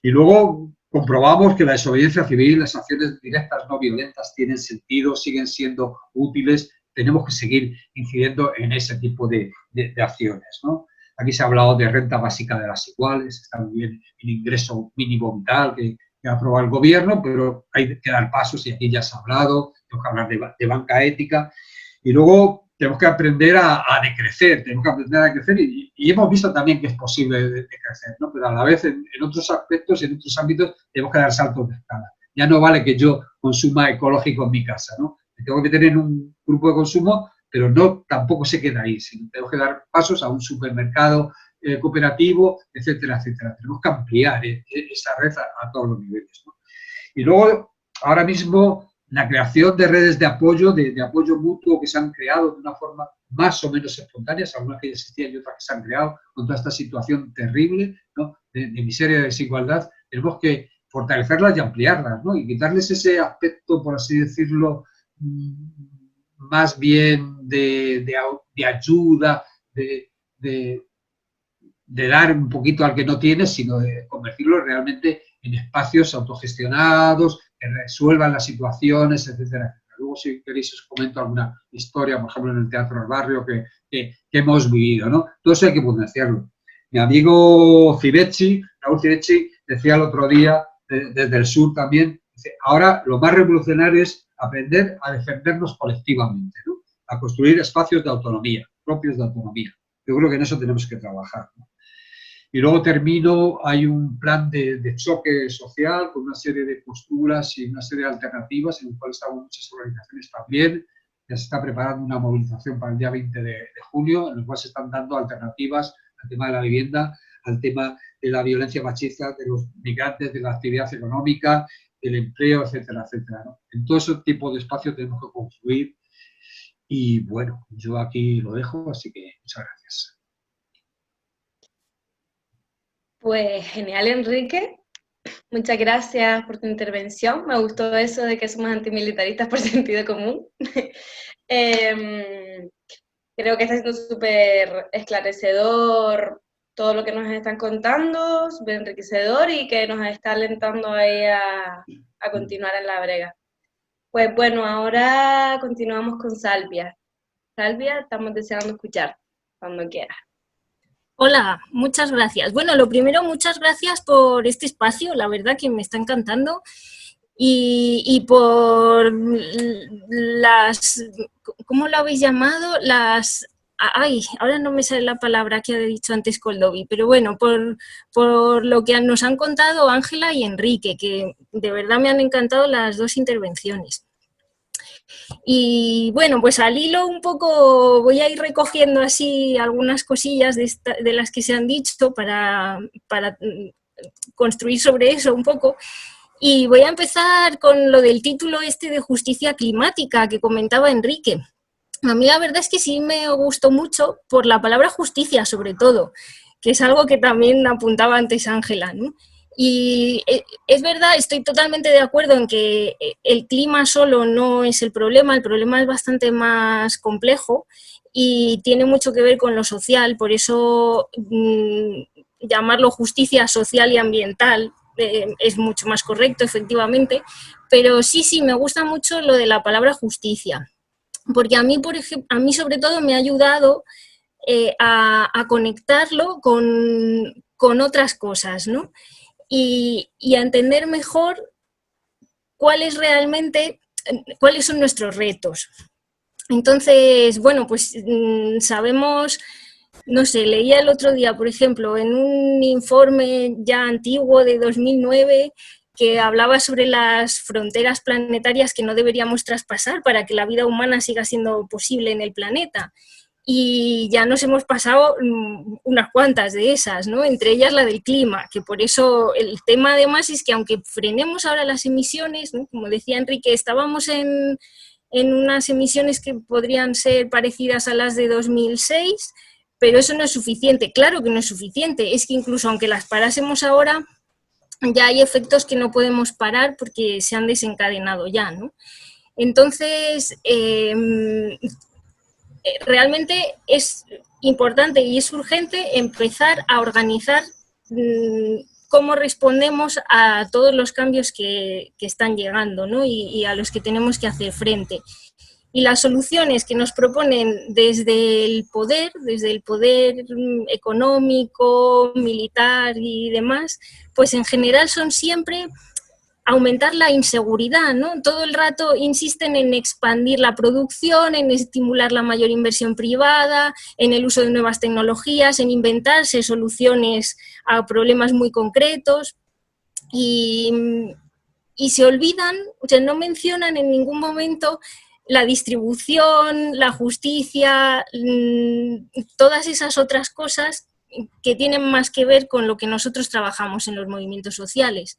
Y luego comprobamos que la desobediencia civil, las acciones directas no violentas tienen sentido, siguen siendo útiles. Tenemos que seguir incidiendo en ese tipo de acciones, ¿no? Aquí se ha hablado de renta básica de las iguales, está muy bien el ingreso mínimo vital que ha aprobado el gobierno, pero hay que dar pasos y aquí ya se ha hablado, tenemos que hablar de banca ética y luego tenemos que aprender a decrecer, y hemos visto también que es posible decrecer, ¿no? Pero a la vez en otros aspectos, en otros ámbitos, tenemos que dar saltos de escala. Ya no vale que yo consuma ecológico en mi casa, ¿no? Me tengo que meter en un grupo de consumo, pero no tampoco se queda ahí, sino tenemos que dar pasos a un supermercado cooperativo, etcétera, etcétera. Tenemos que ampliar esa red a todos los niveles, ¿no? Y luego, ahora mismo, la creación de redes de apoyo mutuo que se han creado de una forma más o menos espontánea, algunas que ya existían y otras que se han creado con toda esta situación terrible, ¿no? de miseria y de desigualdad. Tenemos que fortalecerlas y ampliarlas, ¿no? Y quitarles ese aspecto, por así decirlo, más bien de ayuda, de dar un poquito al que no tiene, sino de convertirlo realmente en espacios autogestionados, que resuelvan las situaciones, etcétera. Luego, si queréis, os comento alguna historia, por ejemplo, en el Teatro del Barrio que hemos vivido, ¿no? Todo eso hay que potenciarlo. Mi amigo Cirecci, Raúl Cirecci, decía el otro día, desde el sur también, dice, ahora lo más revolucionario es aprender a defendernos colectivamente, ¿no? A construir espacios de autonomía, propios de autonomía. Yo creo que en eso tenemos que trabajar, ¿no? Y luego termino, hay un plan de choque social con una serie de posturas y una serie de alternativas en el cual están muchas organizaciones también. Ya se está preparando una movilización para el día 20 de junio, en el cual se están dando alternativas al tema de la vivienda, al tema de la violencia machista, de los migrantes, de la actividad económica, del empleo, etcétera, etcétera, ¿no? En todo ese tipo de espacios tenemos que confluir. Y bueno, yo aquí lo dejo, así que muchas gracias. Pues genial, Enrique. Muchas gracias por tu intervención. Me gustó eso de que somos antimilitaristas por sentido común. Creo que está siendo súper esclarecedor todo lo que nos están contando, súper enriquecedor y que nos está alentando ahí a continuar en la brega. Pues bueno, ahora continuamos con Salvia. Salvia, estamos deseando escuchar cuando quieras. Hola, muchas gracias. Bueno, lo primero, muchas gracias por este espacio, la verdad que me está encantando y por las, ¿cómo lo habéis llamado? Ahora no me sale la palabra que ha dicho antes Koldovi, pero bueno, por lo que nos han contado Ángela y Enrique, que de verdad me han encantado las dos intervenciones. Y bueno, pues al hilo un poco voy a ir recogiendo así algunas cosillas de las que se han dicho para construir sobre eso un poco. Y voy a empezar con lo del título este de justicia climática que comentaba Enrique. A mí la verdad es que sí me gustó mucho por la palabra justicia sobre todo, que es algo que también apuntaba antes Ángela, ¿no? Y es verdad, estoy totalmente de acuerdo en que el clima solo no es el problema es bastante más complejo y tiene mucho que ver con lo social, por eso llamarlo justicia social y ambiental es mucho más correcto, efectivamente, pero sí, me gusta mucho lo de la palabra justicia, porque a mí, por ejemplo, a mí sobre todo me ha ayudado a conectarlo con otras cosas, ¿no? Y a entender mejor cuáles son nuestros retos. Entonces, bueno, pues sabemos, no sé, leía el otro día, por ejemplo, en un informe ya antiguo de 2009 que hablaba sobre las fronteras planetarias que no deberíamos traspasar para que la vida humana siga siendo posible en el planeta. Y ya nos hemos pasado unas cuantas de esas, ¿no? Entre ellas la del clima, que por eso el tema además es que aunque frenemos ahora las emisiones, ¿no? Como decía Enrique, estábamos en unas emisiones que podrían ser parecidas a las de 2006, pero eso no es suficiente. Claro que no es suficiente, es que incluso aunque las parásemos ahora, ya hay efectos que no podemos parar porque se han desencadenado ya, ¿no? Entonces, realmente es importante y es urgente empezar a organizar cómo respondemos a todos los cambios que están llegando, ¿no? y a los que tenemos que hacer frente. Y las soluciones que nos proponen desde el poder económico, militar y demás, pues en general son siempre aumentar la inseguridad, ¿no? Todo el rato insisten en expandir la producción, en estimular la mayor inversión privada, en el uso de nuevas tecnologías, en inventarse soluciones a problemas muy concretos y se olvidan, o sea, no mencionan en ningún momento la distribución, la justicia, todas esas otras cosas que tienen más que ver con lo que nosotros trabajamos en los movimientos sociales.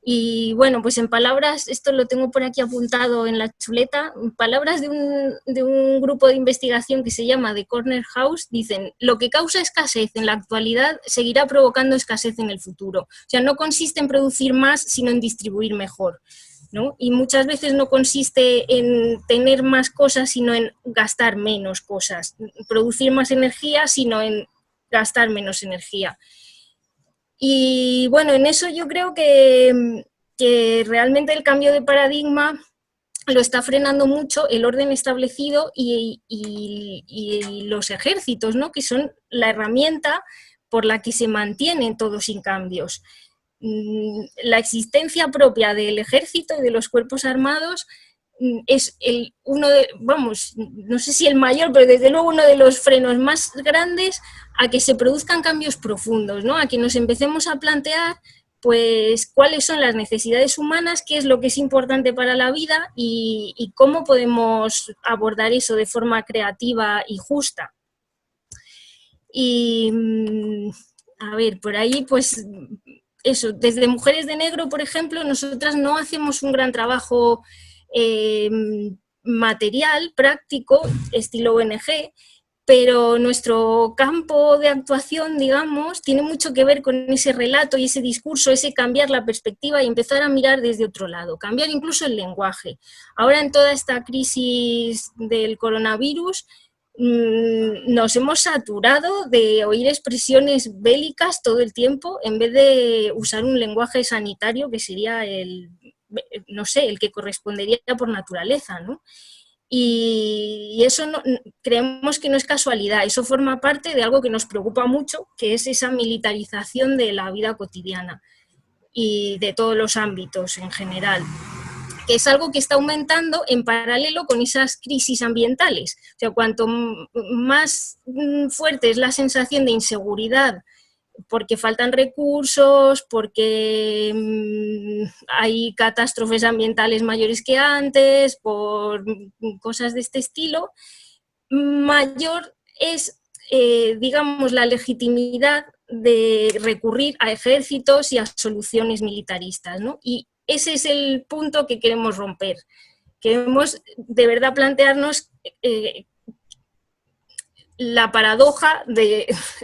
Y bueno, pues en palabras, esto lo tengo por aquí apuntado en la chuleta, en palabras de un grupo de investigación que se llama The Corner House, dicen: lo que causa escasez en la actualidad seguirá provocando escasez en el futuro. O sea, no consiste en producir más, sino en distribuir mejor, ¿no? Y muchas veces no consiste en tener más cosas, sino en gastar menos cosas. Producir más energía, sino en gastar menos energía. Y bueno, en eso yo creo que realmente el cambio de paradigma lo está frenando mucho el orden establecido y los ejércitos, ¿no? Que son la herramienta por la que se mantienen todos sin cambios. La existencia propia del ejército y de los cuerpos armados es uno de, vamos, no sé si el mayor, pero desde luego uno de los frenos más grandes a que se produzcan cambios profundos, ¿no? A que nos empecemos a plantear pues cuáles son las necesidades humanas, qué es lo que es importante para la vida y cómo podemos abordar eso de forma creativa y justa. Y a ver, por ahí pues eso, desde Mujeres de Negro, por ejemplo, nosotras no hacemos un gran trabajo material, práctico, estilo ONG, pero nuestro campo de actuación, digamos, tiene mucho que ver con ese relato y ese discurso, ese cambiar la perspectiva y empezar a mirar desde otro lado, cambiar incluso el lenguaje. Ahora en toda esta crisis del coronavirus nos hemos saturado de oír expresiones bélicas todo el tiempo en vez de usar un lenguaje sanitario que sería no sé, el que correspondería por naturaleza, ¿no? Y eso creemos que no es casualidad, eso forma parte de algo que nos preocupa mucho, que es esa militarización de la vida cotidiana y de todos los ámbitos en general, que es algo que está aumentando en paralelo con esas crisis ambientales. O sea, cuanto más fuerte es la sensación de inseguridad porque faltan recursos, porque hay catástrofes ambientales mayores que antes, por cosas de este estilo, mayor es, digamos, la legitimidad de recurrir a ejércitos y a soluciones militaristas, ¿no? Y ese es el punto que queremos romper. Queremos de verdad plantearnos la paradoja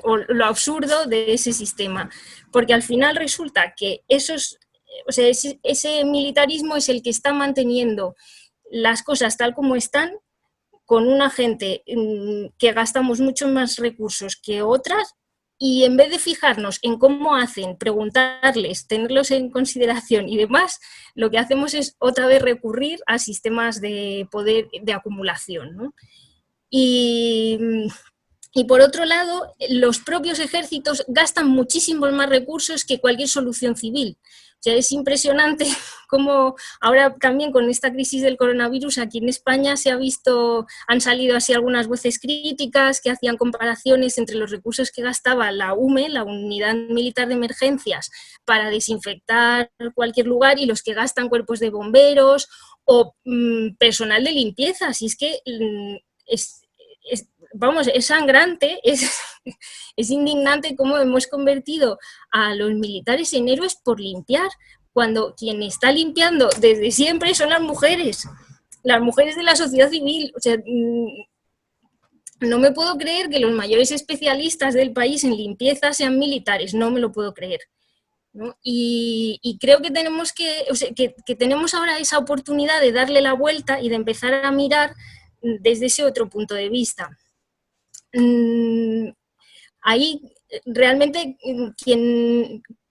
o lo absurdo de ese sistema, porque al final resulta que ese militarismo es el que está manteniendo las cosas tal como están, con una gente que gastamos muchos más recursos que otras, y en vez de fijarnos en cómo hacen, preguntarles, tenerlos en consideración y demás, lo que hacemos es otra vez recurrir a sistemas de poder de acumulación, ¿no? Y por otro lado, los propios ejércitos gastan muchísimos más recursos que cualquier solución civil. O sea, es impresionante cómo ahora también con esta crisis del coronavirus aquí en España han salido así algunas voces críticas que hacían comparaciones entre los recursos que gastaba la UME, la Unidad Militar de Emergencias, para desinfectar cualquier lugar y los que gastan cuerpos de bomberos o personal de limpieza. Si es que es sangrante, es indignante cómo hemos convertido a los militares en héroes por limpiar, cuando quien está limpiando desde siempre son las mujeres de la sociedad civil. O sea, no me puedo creer que los mayores especialistas del país en limpieza sean militares, no me lo puedo creer, ¿no? Y creo que tenemos que tenemos ahora esa oportunidad de darle la vuelta y de empezar a mirar desde ese otro punto de vista. Ahí realmente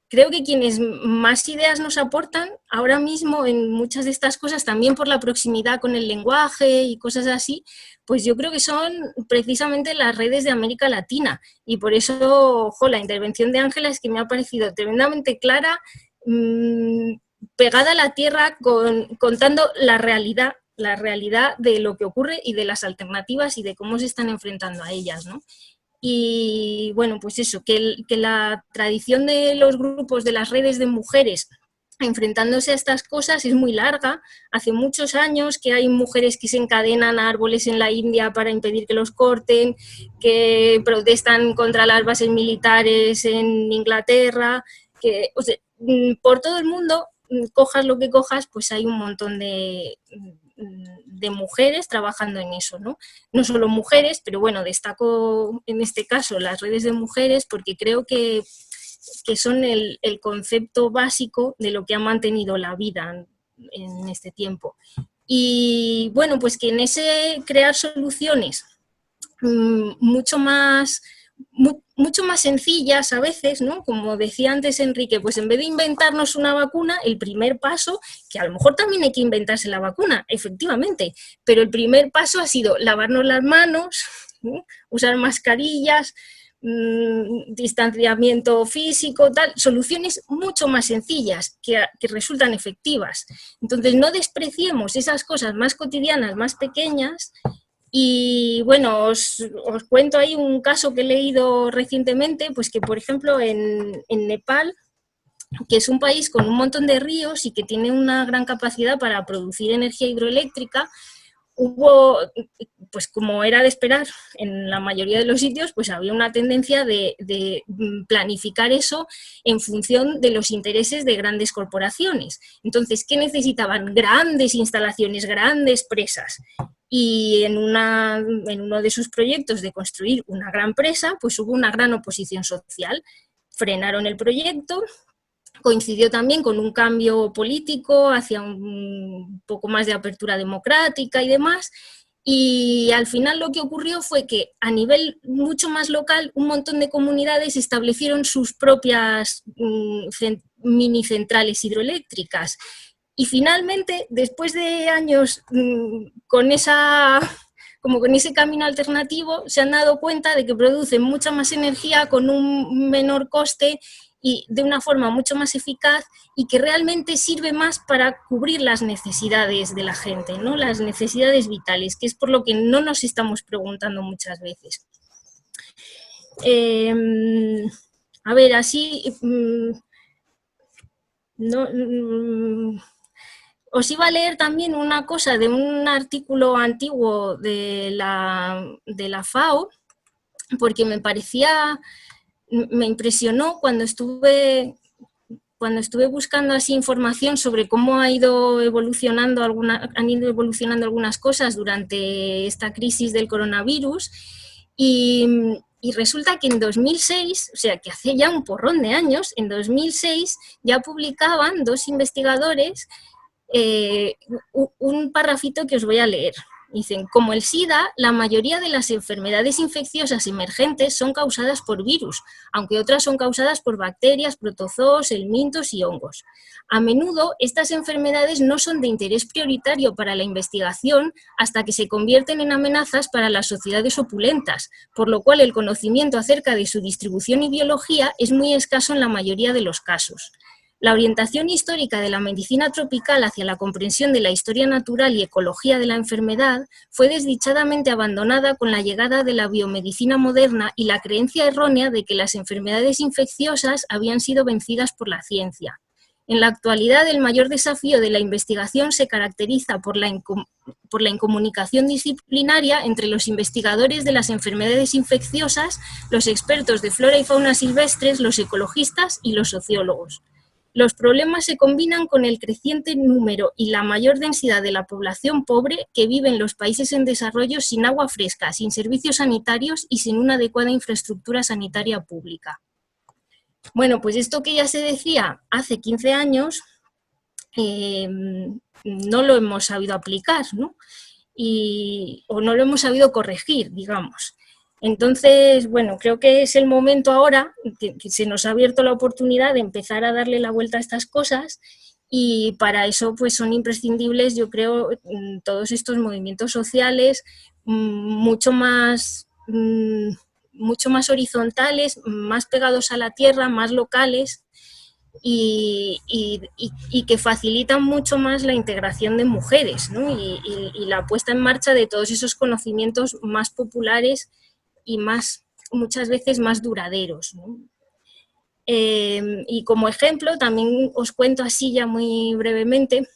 creo que quienes más ideas nos aportan ahora mismo en muchas de estas cosas, también por la proximidad con el lenguaje y cosas así, pues yo creo que son precisamente las redes de América Latina, y por eso la intervención de Ángela es que me ha parecido tremendamente clara, pegada a la tierra, contando la realidad de lo que ocurre y de las alternativas y de cómo se están enfrentando a ellas, ¿no? Y bueno, pues eso, que la tradición de los grupos, de las redes de mujeres enfrentándose a estas cosas es muy larga. Hace muchos años que hay mujeres que se encadenan a árboles en la India para impedir que los corten, que protestan contra las bases militares en Inglaterra, por todo el mundo cojas lo que cojas, pues hay un montón de mujeres trabajando en eso, ¿no? No solo mujeres, pero bueno, destaco en este caso las redes de mujeres porque creo que son el concepto básico de lo que ha mantenido la vida en este tiempo. Y bueno, pues que en ese crear soluciones mucho más sencillas a veces, ¿no? Como decía antes Enrique, pues en vez de inventarnos una vacuna, el primer paso, que a lo mejor también hay que inventarse la vacuna, efectivamente, pero el primer paso ha sido lavarnos las manos, ¿no? Usar mascarillas, distanciamiento físico, tal, soluciones mucho más sencillas que resultan efectivas. Entonces no despreciemos esas cosas más cotidianas, más pequeñas. Y bueno, os cuento ahí un caso que he leído recientemente, pues que por ejemplo en Nepal, que es un país con un montón de ríos y que tiene una gran capacidad para producir energía hidroeléctrica, hubo, pues como era de esperar en la mayoría de los sitios, pues había una tendencia de planificar eso en función de los intereses de grandes corporaciones. Entonces, ¿qué necesitaban? Grandes instalaciones, grandes presas. Y en uno de sus proyectos de construir una gran presa, pues hubo una gran oposición social. Frenaron el proyecto. Coincidió también con un cambio político hacia un poco más de apertura democrática y demás, y al final lo que ocurrió fue que a nivel mucho más local un montón de comunidades establecieron sus propias mini centrales hidroeléctricas, y finalmente, después de años con ese camino alternativo, se han dado cuenta de que producen mucha más energía con un menor coste y de una forma mucho más eficaz, y que realmente sirve más para cubrir las necesidades de la gente, ¿no? Las necesidades vitales, que es por lo que no nos estamos preguntando muchas veces. A ver, así... os iba a leer también una cosa de un artículo antiguo de la FAO, porque me impresionó cuando estuve buscando así información sobre cómo han ido evolucionando algunas cosas durante esta crisis del coronavirus, y resulta que en 2006, o sea que hace ya un porrón de años, en 2006 ya publicaban dos investigadores un parrafito que os voy a leer. Dicen, como el SIDA, la mayoría de las enfermedades infecciosas emergentes son causadas por virus, aunque otras son causadas por bacterias, protozoos, helmintos y hongos. A menudo, estas enfermedades no son de interés prioritario para la investigación hasta que se convierten en amenazas para las sociedades opulentas, por lo cual el conocimiento acerca de su distribución y biología es muy escaso en la mayoría de los casos. La orientación histórica de la medicina tropical hacia la comprensión de la historia natural y ecología de la enfermedad fue desdichadamente abandonada con la llegada de la biomedicina moderna y la creencia errónea de que las enfermedades infecciosas habían sido vencidas por la ciencia. En la actualidad, el mayor desafío de la investigación se caracteriza por la incomunicación disciplinaria entre los investigadores de las enfermedades infecciosas, los expertos de flora y fauna silvestres, los ecologistas y los sociólogos. Los problemas se combinan con el creciente número y la mayor densidad de la población pobre que vive en los países en desarrollo sin agua fresca, sin servicios sanitarios y sin una adecuada infraestructura sanitaria pública. Bueno, pues esto que ya se decía hace 15 años no lo hemos sabido aplicar, ¿no? O no lo hemos sabido corregir, digamos. Entonces, bueno, creo que es el momento ahora que se nos ha abierto la oportunidad de empezar a darle la vuelta a estas cosas, y para eso pues son imprescindibles, yo creo, todos estos movimientos sociales mucho más horizontales, más pegados a la tierra, más locales, y que facilitan mucho más la integración de mujeres, ¿no? y la puesta en marcha de todos esos conocimientos más populares y muchas veces más duraderos, ¿no? Y como ejemplo, también os cuento así ya muy brevemente,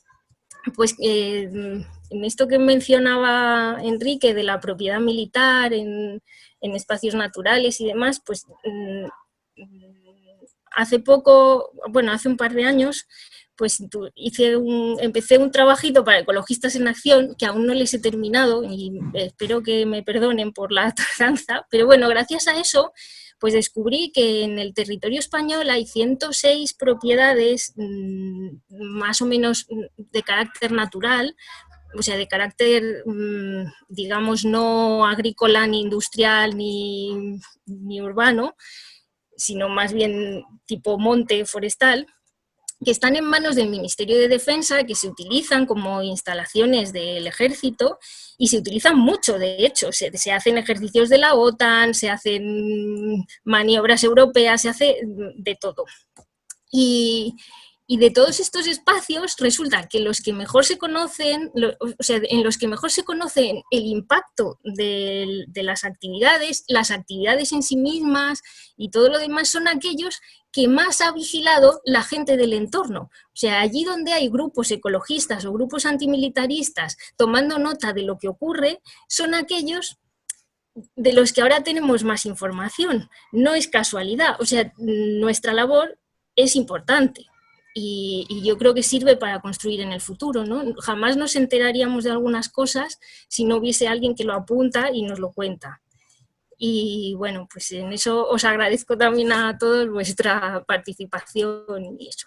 pues en esto que mencionaba Enrique de la propiedad militar en espacios naturales y demás, pues hace un par de años, pues empecé un trabajito para Ecologistas en Acción, que aún no les he terminado y espero que me perdonen por la tardanza, pero bueno, gracias a eso pues descubrí que en el territorio español hay 106 propiedades más o menos de carácter natural, o sea, de carácter, digamos, no agrícola, ni industrial, ni urbano, sino más bien tipo monte forestal, que están en manos del Ministerio de Defensa, que se utilizan como instalaciones del ejército y se utilizan mucho, de hecho. Se hacen ejercicios de la OTAN, se hacen maniobras europeas, se hace de todo. Y de todos estos espacios resulta que los que mejor se conocen, o sea, en los que mejor se conocen el impacto de las actividades en sí mismas y todo lo demás son aquellos que más ha vigilado la gente del entorno. O sea, allí donde hay grupos ecologistas o grupos antimilitaristas tomando nota de lo que ocurre, son aquellos de los que ahora tenemos más información. No es casualidad, o sea, nuestra labor es importante. Y yo creo que sirve para construir en el futuro, ¿no? Jamás nos enteraríamos de algunas cosas si no hubiese alguien que lo apunta y nos lo cuenta. Y bueno, pues en eso os agradezco también a todos vuestra participación y eso.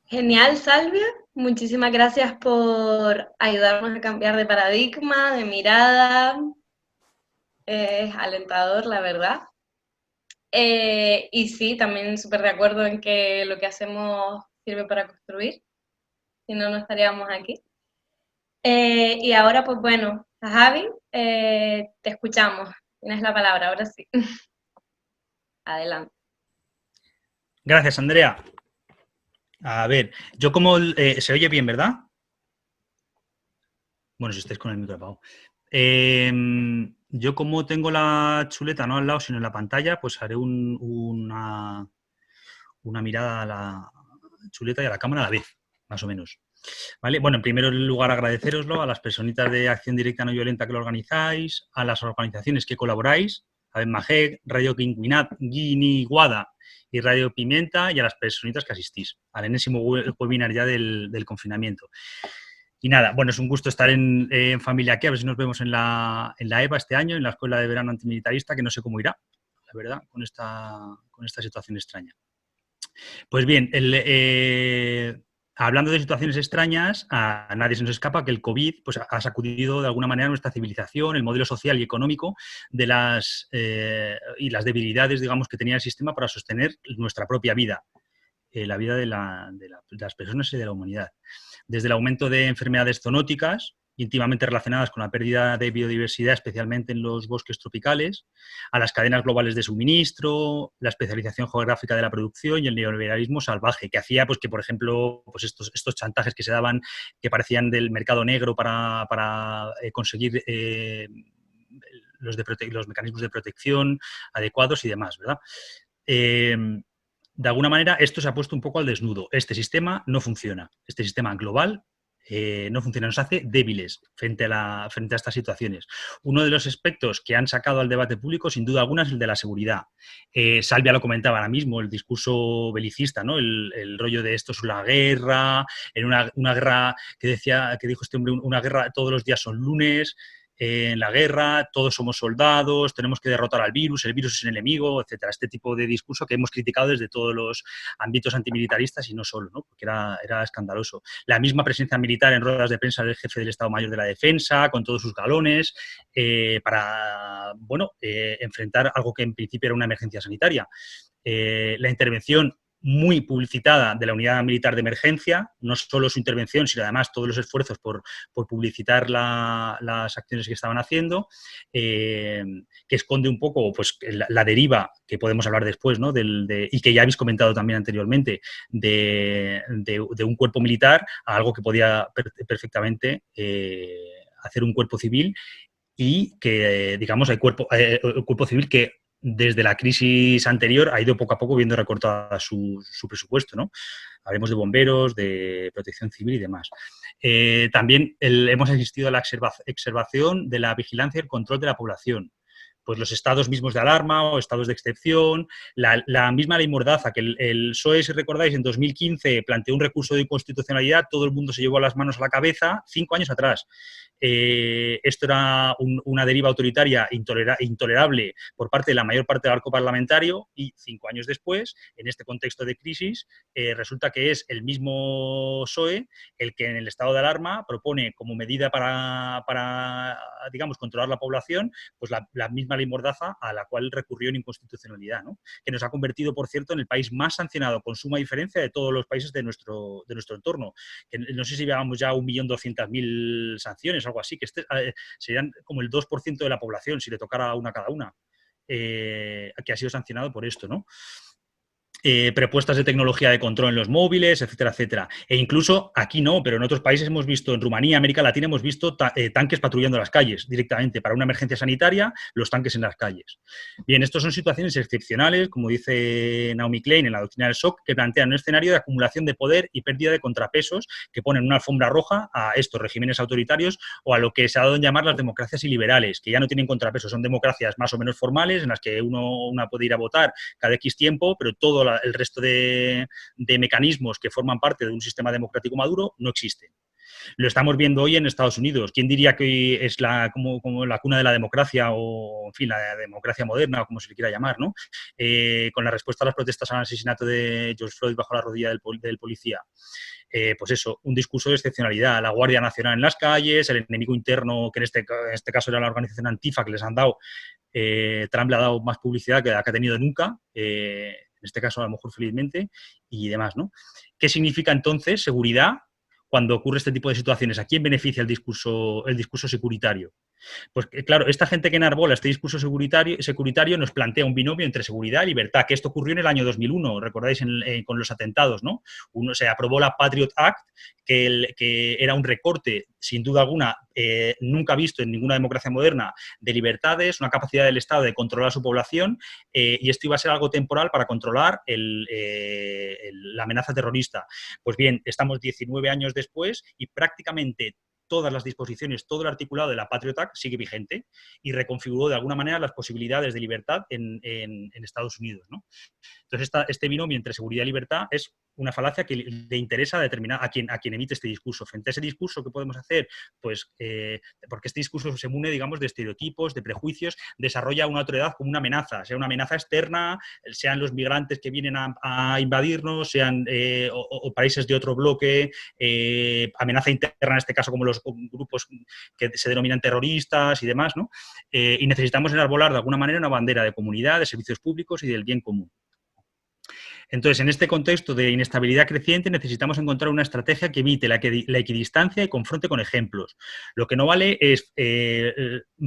Genial, Salvia. Muchísimas gracias por ayudarnos a cambiar de paradigma, de mirada. Es alentador, la verdad. Y sí, también súper de acuerdo en que lo que hacemos sirve para construir, si no, no estaríamos aquí. Y ahora, pues bueno, Javi, te escuchamos, tienes la palabra, ahora sí. Adelante. Gracias, Andrea. A ver, yo como... se oye bien, ¿verdad? Bueno, si estáis con el micro apagado. Yo como tengo la chuleta no al lado, sino en la pantalla, pues haré una mirada a la chuleta y a la cámara a la vez, más o menos. ¿Vale? Bueno, en primer lugar agradeceroslo a las personitas de Acción Directa No Violenta que lo organizáis, a las organizaciones que colaboráis, a BENMAJEC, Radio Guiniguada y Radio Pimienta, y a las personitas que asistís al enésimo webinar ya del confinamiento. Y nada, bueno, es un gusto estar en familia aquí, a ver si nos vemos en la EVA este año, en la Escuela de Verano Antimilitarista, que no sé cómo irá, la verdad, con esta situación extraña. Pues bien, hablando de situaciones extrañas, a nadie se nos escapa que el COVID pues, ha sacudido de alguna manera nuestra civilización, el modelo social y económico y las debilidades, digamos, que tenía el sistema para sostener nuestra propia vida, la vida de las personas y de la humanidad. Desde el aumento de enfermedades zoonóticas, íntimamente relacionadas con la pérdida de biodiversidad, especialmente en los bosques tropicales, a las cadenas globales de suministro, la especialización geográfica de la producción y el neoliberalismo salvaje, que hacía pues, que, por ejemplo, pues estos chantajes que se daban, que parecían del mercado negro para conseguir los mecanismos de protección adecuados y demás, ¿verdad? De alguna manera, esto se ha puesto un poco al desnudo. Este sistema no funciona. Este sistema global no funciona, nos hace débiles frente a estas situaciones. Uno de los aspectos que han sacado al debate público, sin duda alguna, es el de la seguridad. Salvia lo comentaba ahora mismo, el discurso belicista, ¿no? El rollo de esto es una guerra, en una guerra que dijo este hombre, una guerra todos los días son lunes. En la guerra, todos somos soldados, tenemos que derrotar al virus, el virus es el enemigo, etcétera. Este tipo de discurso que hemos criticado desde todos los ámbitos antimilitaristas y no solo, ¿no? Porque era escandaloso. La misma presencia militar en ruedas de prensa del jefe del Estado Mayor de la Defensa, con todos sus galones, para, bueno, enfrentar algo que en principio era una emergencia sanitaria. La intervención muy publicitada de la Unidad Militar de Emergencia, no solo su intervención, sino además todos los esfuerzos por publicitar las acciones que estaban haendo, que esconde un poco pues, la deriva, que podemos hablar después, ¿no? Y que ya habéis comentado también anteriormente, de un cuerpo militar a algo que podía perfectamente hacer un cuerpo civil y que, digamos, hay cuerpo civil que desde la crisis anterior ha ido poco a poco viendo recortada su presupuesto, ¿no? Hablemos de bomberos, de protección civil y demás. También hemos asistido a la observación de la vigilancia y el control de la población. pues los estados mismos de alarma o estados de excepción, la misma ley Mordaza, que el PSOE, si recordáis, en 2015 planteó un recurso de inconstitucionalidad, todo el mundo se llevó las manos a la cabeza 5 años atrás. Esto era una deriva autoritaria intolerable por parte de la mayor parte del arco parlamentario y 5 años después, en este contexto de crisis, resulta que es el mismo PSOE el que en el estado de alarma propone como medida para digamos, controlar la población, pues la misma ley Mordaza a la cual recurrió en inconstitucionalidad, ¿no? Que nos ha convertido, por cierto, en el país más sancionado con suma diferencia de todos los países de nuestro entorno. Que no sé si llevamos ya 1.200.000 sanciones, algo así, que serían como el 2% de la población si le tocara una a cada una, que ha sido sancionado por esto, ¿no? Propuestas de tecnología de control en los móviles, etcétera, etcétera. E incluso aquí no, pero en otros países hemos visto, en Rumanía, América Latina, hemos visto tanques patrullando las calles directamente. Para una emergencia sanitaria, los tanques en las calles. Bien, estas son situaciones excepcionales, como dice Naomi Klein en la doctrina del shock, que plantean un escenario de acumulación de poder y pérdida de contrapesos que ponen una alfombra roja a estos regímenes autoritarios o a lo que se ha dado en llamar las democracias iliberales, que ya no tienen contrapesos, son democracias más o menos formales en las que una puede ir a votar cada X tiempo, pero todo el resto de mecanismos que forman parte de un sistema democrático maduro no existen. Lo estamos viendo hoy en Estados Unidos. ¿Quién diría que es como la cuna de la democracia o, en fin, la democracia moderna o como se le quiera llamar, ¿no? Con la respuesta a las protestas al asesinato de George Floyd bajo la rodilla del policía. Pues eso, un discurso de excepcionalidad, la Guardia Nacional en las calles, el enemigo interno, que en este caso era la organización Antifa, que les han dado, Trump le ha dado más publicidad que la que ha tenido nunca, en este caso a lo mejor felizmente, y demás, ¿no? ¿Qué significa entonces seguridad cuando ocurre este tipo de situaciones? ¿A quién beneficia el discurso securitario? Pues claro, esta gente que enarbola este discurso securitario nos plantea un binomio entre seguridad y libertad, que esto ocurrió en el año 2001, recordáis con los atentados, ¿no? Se aprobó la Patriot Act, que era un recorte, sin duda alguna, nunca visto en ninguna democracia moderna, de libertades, una capacidad del Estado de controlar a su población, y esto iba a ser algo temporal para controlar la amenaza terrorista. Pues bien, estamos 19 años después y prácticamente todas las disposiciones, todo el articulado de la Patriot Act sigue vigente y reconfiguró de alguna manera las posibilidades de libertad en Estados Unidos, ¿no? Entonces, este binomio entre seguridad y libertad es una falacia que le interesa determinar a quien emite este discurso. Frente a ese discurso, ¿qué podemos hacer? Pues porque este discurso se une, digamos, de estereotipos, de prejuicios, desarrolla una autoridad como una amenaza, sea una amenaza externa, sean los migrantes que vienen a invadirnos, sean o países de otro bloque, amenaza interna en este caso como los grupos que se denominan terroristas y demás, ¿no? Y necesitamos enarbolar de alguna manera una bandera de comunidad, de servicios públicos y del bien común. Entonces, en este contexto de inestabilidad creciente necesitamos encontrar una estrategia que evite la equidistancia y confronte con ejemplos. Lo que no vale es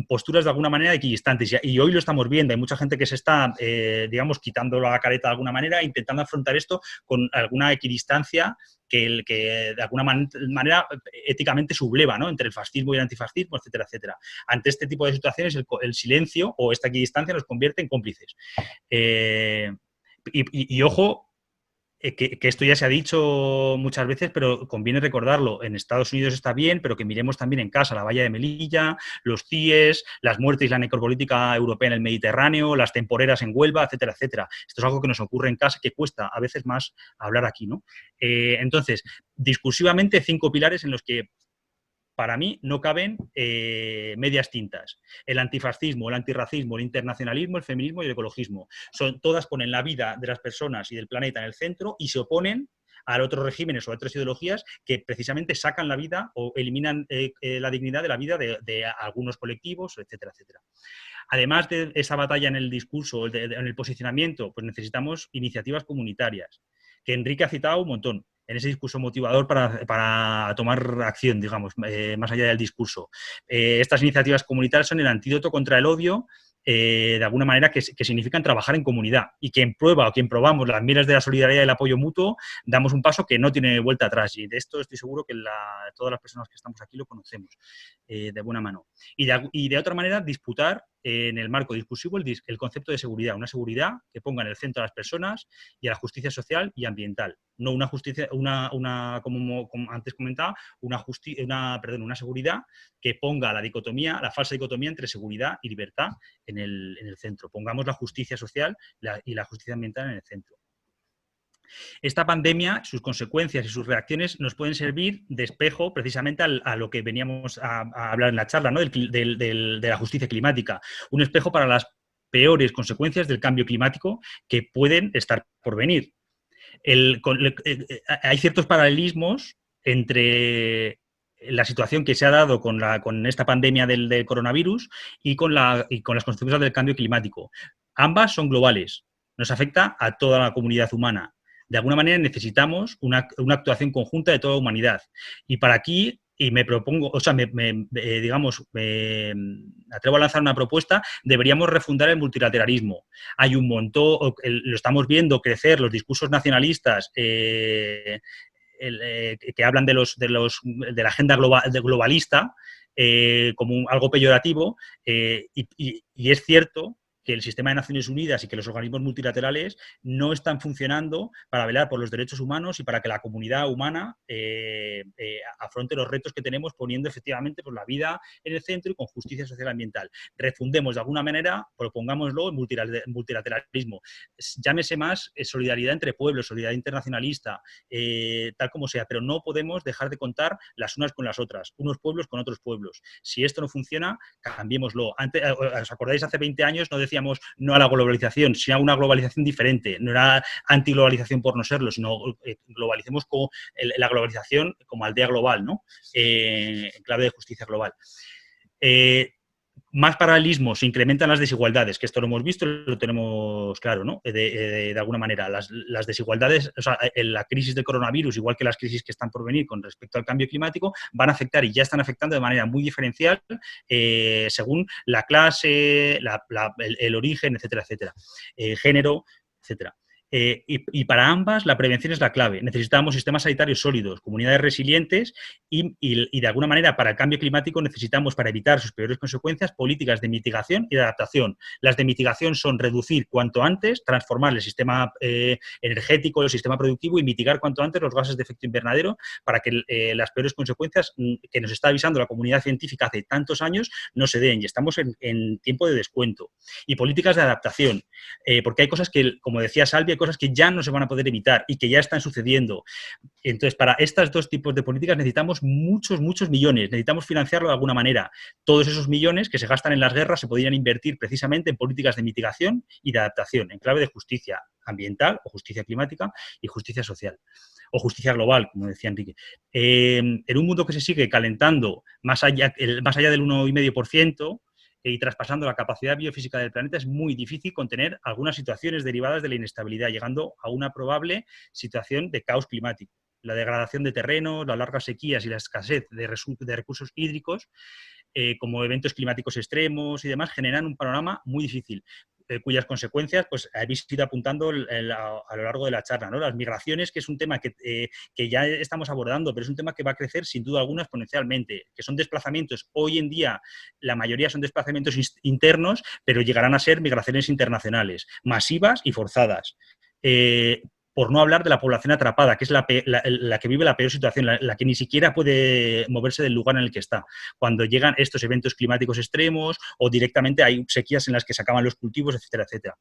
posturas de alguna manera equidistantes. Y hoy lo estamos viendo. Hay mucha gente que se está, digamos, quitando la careta de alguna manera, intentando afrontar esto con alguna equidistancia que de alguna manera éticamente subleva, ¿no? Entre el fascismo y el antifascismo, etcétera, etcétera. Ante este tipo de situaciones, el silencio o esta equidistancia nos convierte en cómplices. Y ojo, que esto ya se ha dicho muchas veces, pero conviene recordarlo. En Estados Unidos está bien, pero que miremos también en casa la valla de Melilla, los CIES, las muertes y la necropolítica europea en el Mediterráneo, las temporeras en Huelva, etcétera, etcétera. Esto es algo que nos ocurre en casa que cuesta a veces más hablar aquí, ¿no? Entonces, discursivamente, 5 pilares en los que para mí no caben medias tintas. El antifascismo, el antirracismo, el internacionalismo, el feminismo y el ecologismo. Todas ponen la vida de las personas y del planeta en el centro y se oponen a otros regímenes o a otras ideologías que precisamente sacan la vida o eliminan la dignidad de la vida de algunos colectivos, etcétera, etcétera. Además de esa batalla en el discurso, en el posicionamiento, pues necesitamos iniciativas comunitarias, que Enrique ha citado un montón en ese discurso motivador para tomar acción, digamos, más allá del discurso. Estas iniciativas comunitarias son el antídoto contra el odio, de alguna manera que significan trabajar en comunidad y quien prueba o quien probamos las miras de la solidaridad y el apoyo mutuo, damos un paso que no tiene vuelta atrás y de esto estoy seguro que todas las personas que estamos aquí lo conocemos de buena mano. Y de otra manera, disputar en el marco discursivo el concepto de seguridad, una seguridad que ponga en el centro a las personas y a la justicia social y ambiental. No una justicia, como antes comentaba, una seguridad que ponga la falsa dicotomía entre seguridad y libertad en el centro. Pongamos la justicia social y la justicia ambiental en el centro. Esta pandemia, sus consecuencias y sus reacciones nos pueden servir de espejo precisamente a lo que veníamos a hablar en la charla, ¿no? de la justicia climática. Un espejo para las peores consecuencias del cambio climático que pueden estar por venir. Hay ciertos paralelismos entre la situación que se ha dado con esta pandemia del coronavirus y con las consecuencias del cambio climático. Ambas son globales, nos afecta a toda la comunidad humana. De alguna manera necesitamos una actuación conjunta de toda la humanidad. Y para aquí, y me propongo, me atrevo a lanzar una propuesta, deberíamos refundar el multilateralismo. Hay un montón, lo estamos viendo crecer, los discursos nacionalistas que hablan de la agenda globalista como algo peyorativo, y es cierto que el sistema de Naciones Unidas y que los organismos multilaterales no están funcionando para velar por los derechos humanos y para que la comunidad humana afronte los retos que tenemos poniendo efectivamente pues, la vida en el centro y con justicia social y ambiental. Refundemos de alguna manera, propongámoslo, el multilateralismo. Llámese más solidaridad entre pueblos, solidaridad internacionalista, tal como sea, pero no podemos dejar de contar las unas con las otras, unos pueblos con otros pueblos. Si esto no funciona, cambiémoslo. Antes, ¿os acordáis? Hace 20 años no decíamos no a la globalización, sino a una globalización diferente. No era antiglobalización por no serlo, sino globalicemos la globalización como aldea global, ¿no? En clave de justicia global. Más paralelismos, se incrementan las desigualdades, que esto lo hemos visto, lo tenemos claro, ¿no? De alguna manera. Las desigualdades, o sea, la crisis del coronavirus, igual que las crisis que están por venir con respecto al cambio climático, van a afectar y ya están afectando de manera muy diferencial según la clase, el origen, etcétera, etcétera, género, etcétera. Y para ambas la prevención es la clave. Necesitamos sistemas sanitarios sólidos, comunidades resilientes y de alguna manera para el cambio climático necesitamos, para evitar sus peores consecuencias, políticas de mitigación y de adaptación. Las de mitigación son reducir cuanto antes, transformar el sistema energético, el sistema productivo y mitigar cuanto antes los gases de efecto invernadero para que las peores consecuencias que nos está avisando la comunidad científica hace tantos años no se den y estamos en tiempo de descuento. Y políticas de adaptación, porque hay cosas que, como decía Salvi, hay cosas que ya no se van a poder evitar y que ya están sucediendo. Entonces, para estos dos tipos de políticas necesitamos muchos millones, necesitamos financiarlo de alguna manera. Todos esos millones que se gastan en las guerras se podrían invertir precisamente en políticas de mitigación y de adaptación, en clave de justicia ambiental o justicia climática y justicia social. O justicia global, como decía Enrique. En un mundo que se sigue calentando más allá del 1,5%, y traspasando la capacidad biofísica del planeta, es muy difícil contener algunas situaciones derivadas de la inestabilidad, llegando a una probable situación de caos climático. La degradación de terrenos, las largas sequías y la escasez de recursos hídricos, como eventos climáticos extremos y demás, generan un panorama muy difícil, cuyas consecuencias pues habéis ido apuntando a lo largo de la charla, ¿no? Las migraciones, que es un tema que ya estamos abordando, pero es un tema que va a crecer sin duda alguna exponencialmente, que son desplazamientos. Hoy en día la mayoría son desplazamientos internos, pero llegarán a ser migraciones internacionales, masivas y forzadas. Por no hablar de la población atrapada, que es la que vive la peor situación, la que ni siquiera puede moverse del lugar en el que está. Cuando llegan estos eventos climáticos extremos o directamente hay sequías en las que se acaban los cultivos, etcétera, etcétera.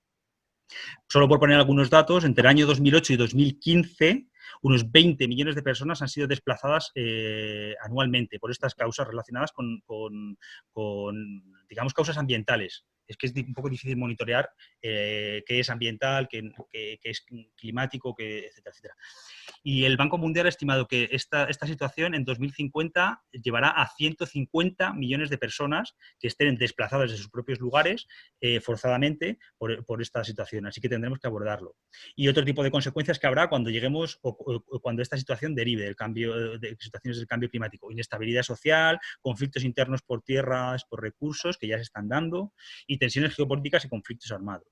Solo por poner algunos datos, entre el año 2008 y 2015, unos 20 millones de personas han sido desplazadas anualmente por estas causas relacionadas con digamos, causas ambientales. Es que es un poco difícil monitorear qué es ambiental, qué es climático, etcétera, etcétera. Y el Banco Mundial ha estimado que esta situación en 2050 llevará a 150 millones de personas que estén desplazadas de sus propios lugares forzadamente por esta situación. Así que tendremos que abordarlo. Y otro tipo de consecuencias que habrá cuando lleguemos o cuando esta situación derive de situaciones del cambio climático. Inestabilidad social, conflictos internos por tierras, por recursos que ya se están dando y tensiones geopolíticas y conflictos armados.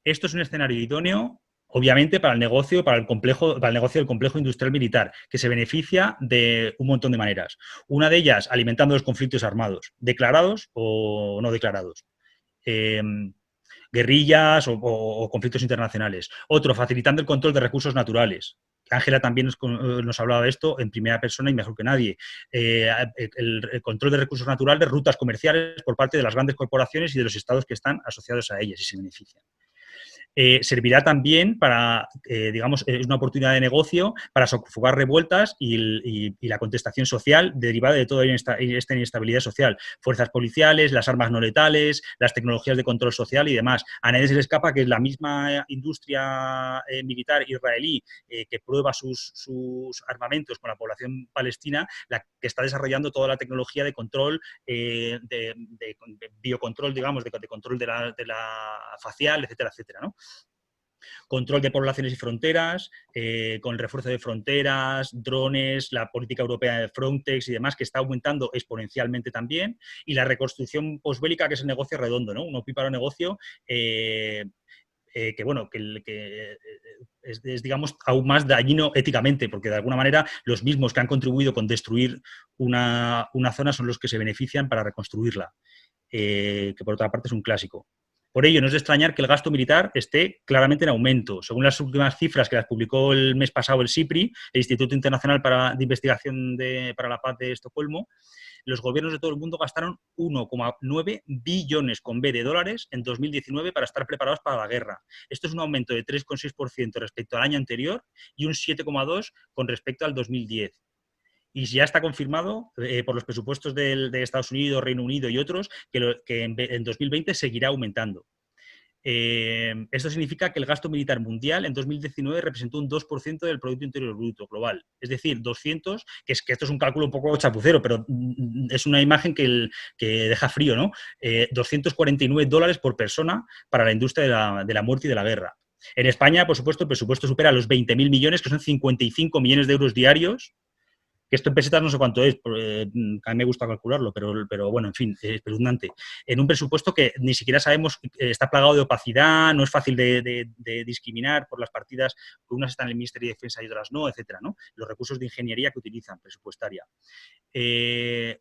Esto es un escenario idóneo, obviamente, para el negocio del complejo industrial militar, que se beneficia de un montón de maneras. Una de ellas, alimentando los conflictos armados, declarados o no declarados. guerrillas o conflictos internacionales. Otro, facilitando el control de recursos naturales. Ángela también nos hablaba de esto en primera persona y mejor que nadie. El control de recursos naturales, rutas comerciales por parte de las grandes corporaciones y de los estados que están asociados a ellas y se benefician. Servirá también para, digamos, es una oportunidad de negocio para sofocar revueltas y la contestación social derivada de toda esta inestabilidad social. Fuerzas policiales, las armas no letales, las tecnologías de control social y demás. A nadie se le escapa que es la misma industria militar israelí que prueba sus armamentos con la población palestina, la que está desarrollando toda la tecnología de control, de biocontrol, digamos, de control de la facial, etcétera, etcétera, ¿no? Control de poblaciones y fronteras, con el refuerzo de fronteras, drones, la política europea de Frontex y demás, que está aumentando exponencialmente también, y la reconstrucción posbélica, que es el negocio redondo, ¿no? Un opíparo negocio que bueno, que es, digamos, aún más dañino éticamente, porque de alguna manera los mismos que han contribuido con destruir una zona son los que se benefician para reconstruirla, que por otra parte es un clásico. Por ello, no es de extrañar que el gasto militar esté claramente en aumento. Según las últimas cifras que las publicó el mes pasado el SIPRI, el Instituto Internacional de Investigación para la Paz de Estocolmo, los gobiernos de todo el mundo gastaron 1,9 billones con B de dólares en 2019 para estar preparados para la guerra. Esto es un aumento de 3,6% respecto al año anterior y un 7,2% con respecto al 2010. Y ya está confirmado por los presupuestos de Estados Unidos, Reino Unido y otros que en 2020 seguirá aumentando. Esto significa que el gasto militar mundial en 2019 representó un 2% del Producto Interior Bruto global. Es decir, 200, que esto es un cálculo un poco chapucero, pero es una imagen que deja frío, ¿no? $249 por persona para la industria de la muerte y de la guerra. En España, por supuesto, el presupuesto supera los 20.000 millones, que son 55 millones de euros diarios, que esto en pesetas no sé cuánto es, a mí me gusta calcularlo, pero bueno, en fin, es espeluznante. En un presupuesto que ni siquiera sabemos, está plagado de opacidad, no es fácil de discriminar por las partidas, que unas están en el Ministerio de Defensa y otras no, etcétera, ¿no? Los recursos de ingeniería que utilizan, presupuestaria.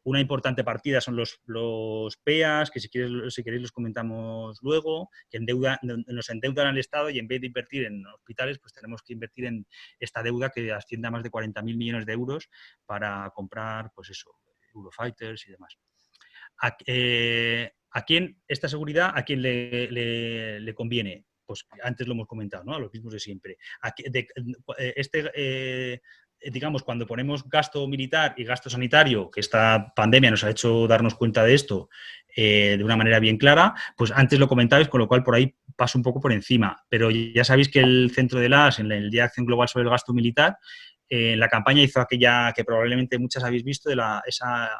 Una importante partida son los PEAs, que si queréis los comentamos luego, que nos endeudan al Estado y en vez de invertir en hospitales, pues tenemos que invertir en esta deuda que asciende a más de 40.000 millones de euros para comprar, pues eso, Eurofighters y demás. ¿A quién esta seguridad, a quién le conviene? Pues antes lo hemos comentado, ¿no? A los mismos de siempre. Digamos, cuando ponemos gasto militar y gasto sanitario, que esta pandemia nos ha hecho darnos cuenta de esto de una manera bien clara, pues antes lo comentabais, con lo cual por ahí paso un poco por encima. Pero ya sabéis que el Centro de las, en el Día de Acción Global sobre el Gasto Militar, en la campaña hizo aquella que probablemente muchas habéis visto, esa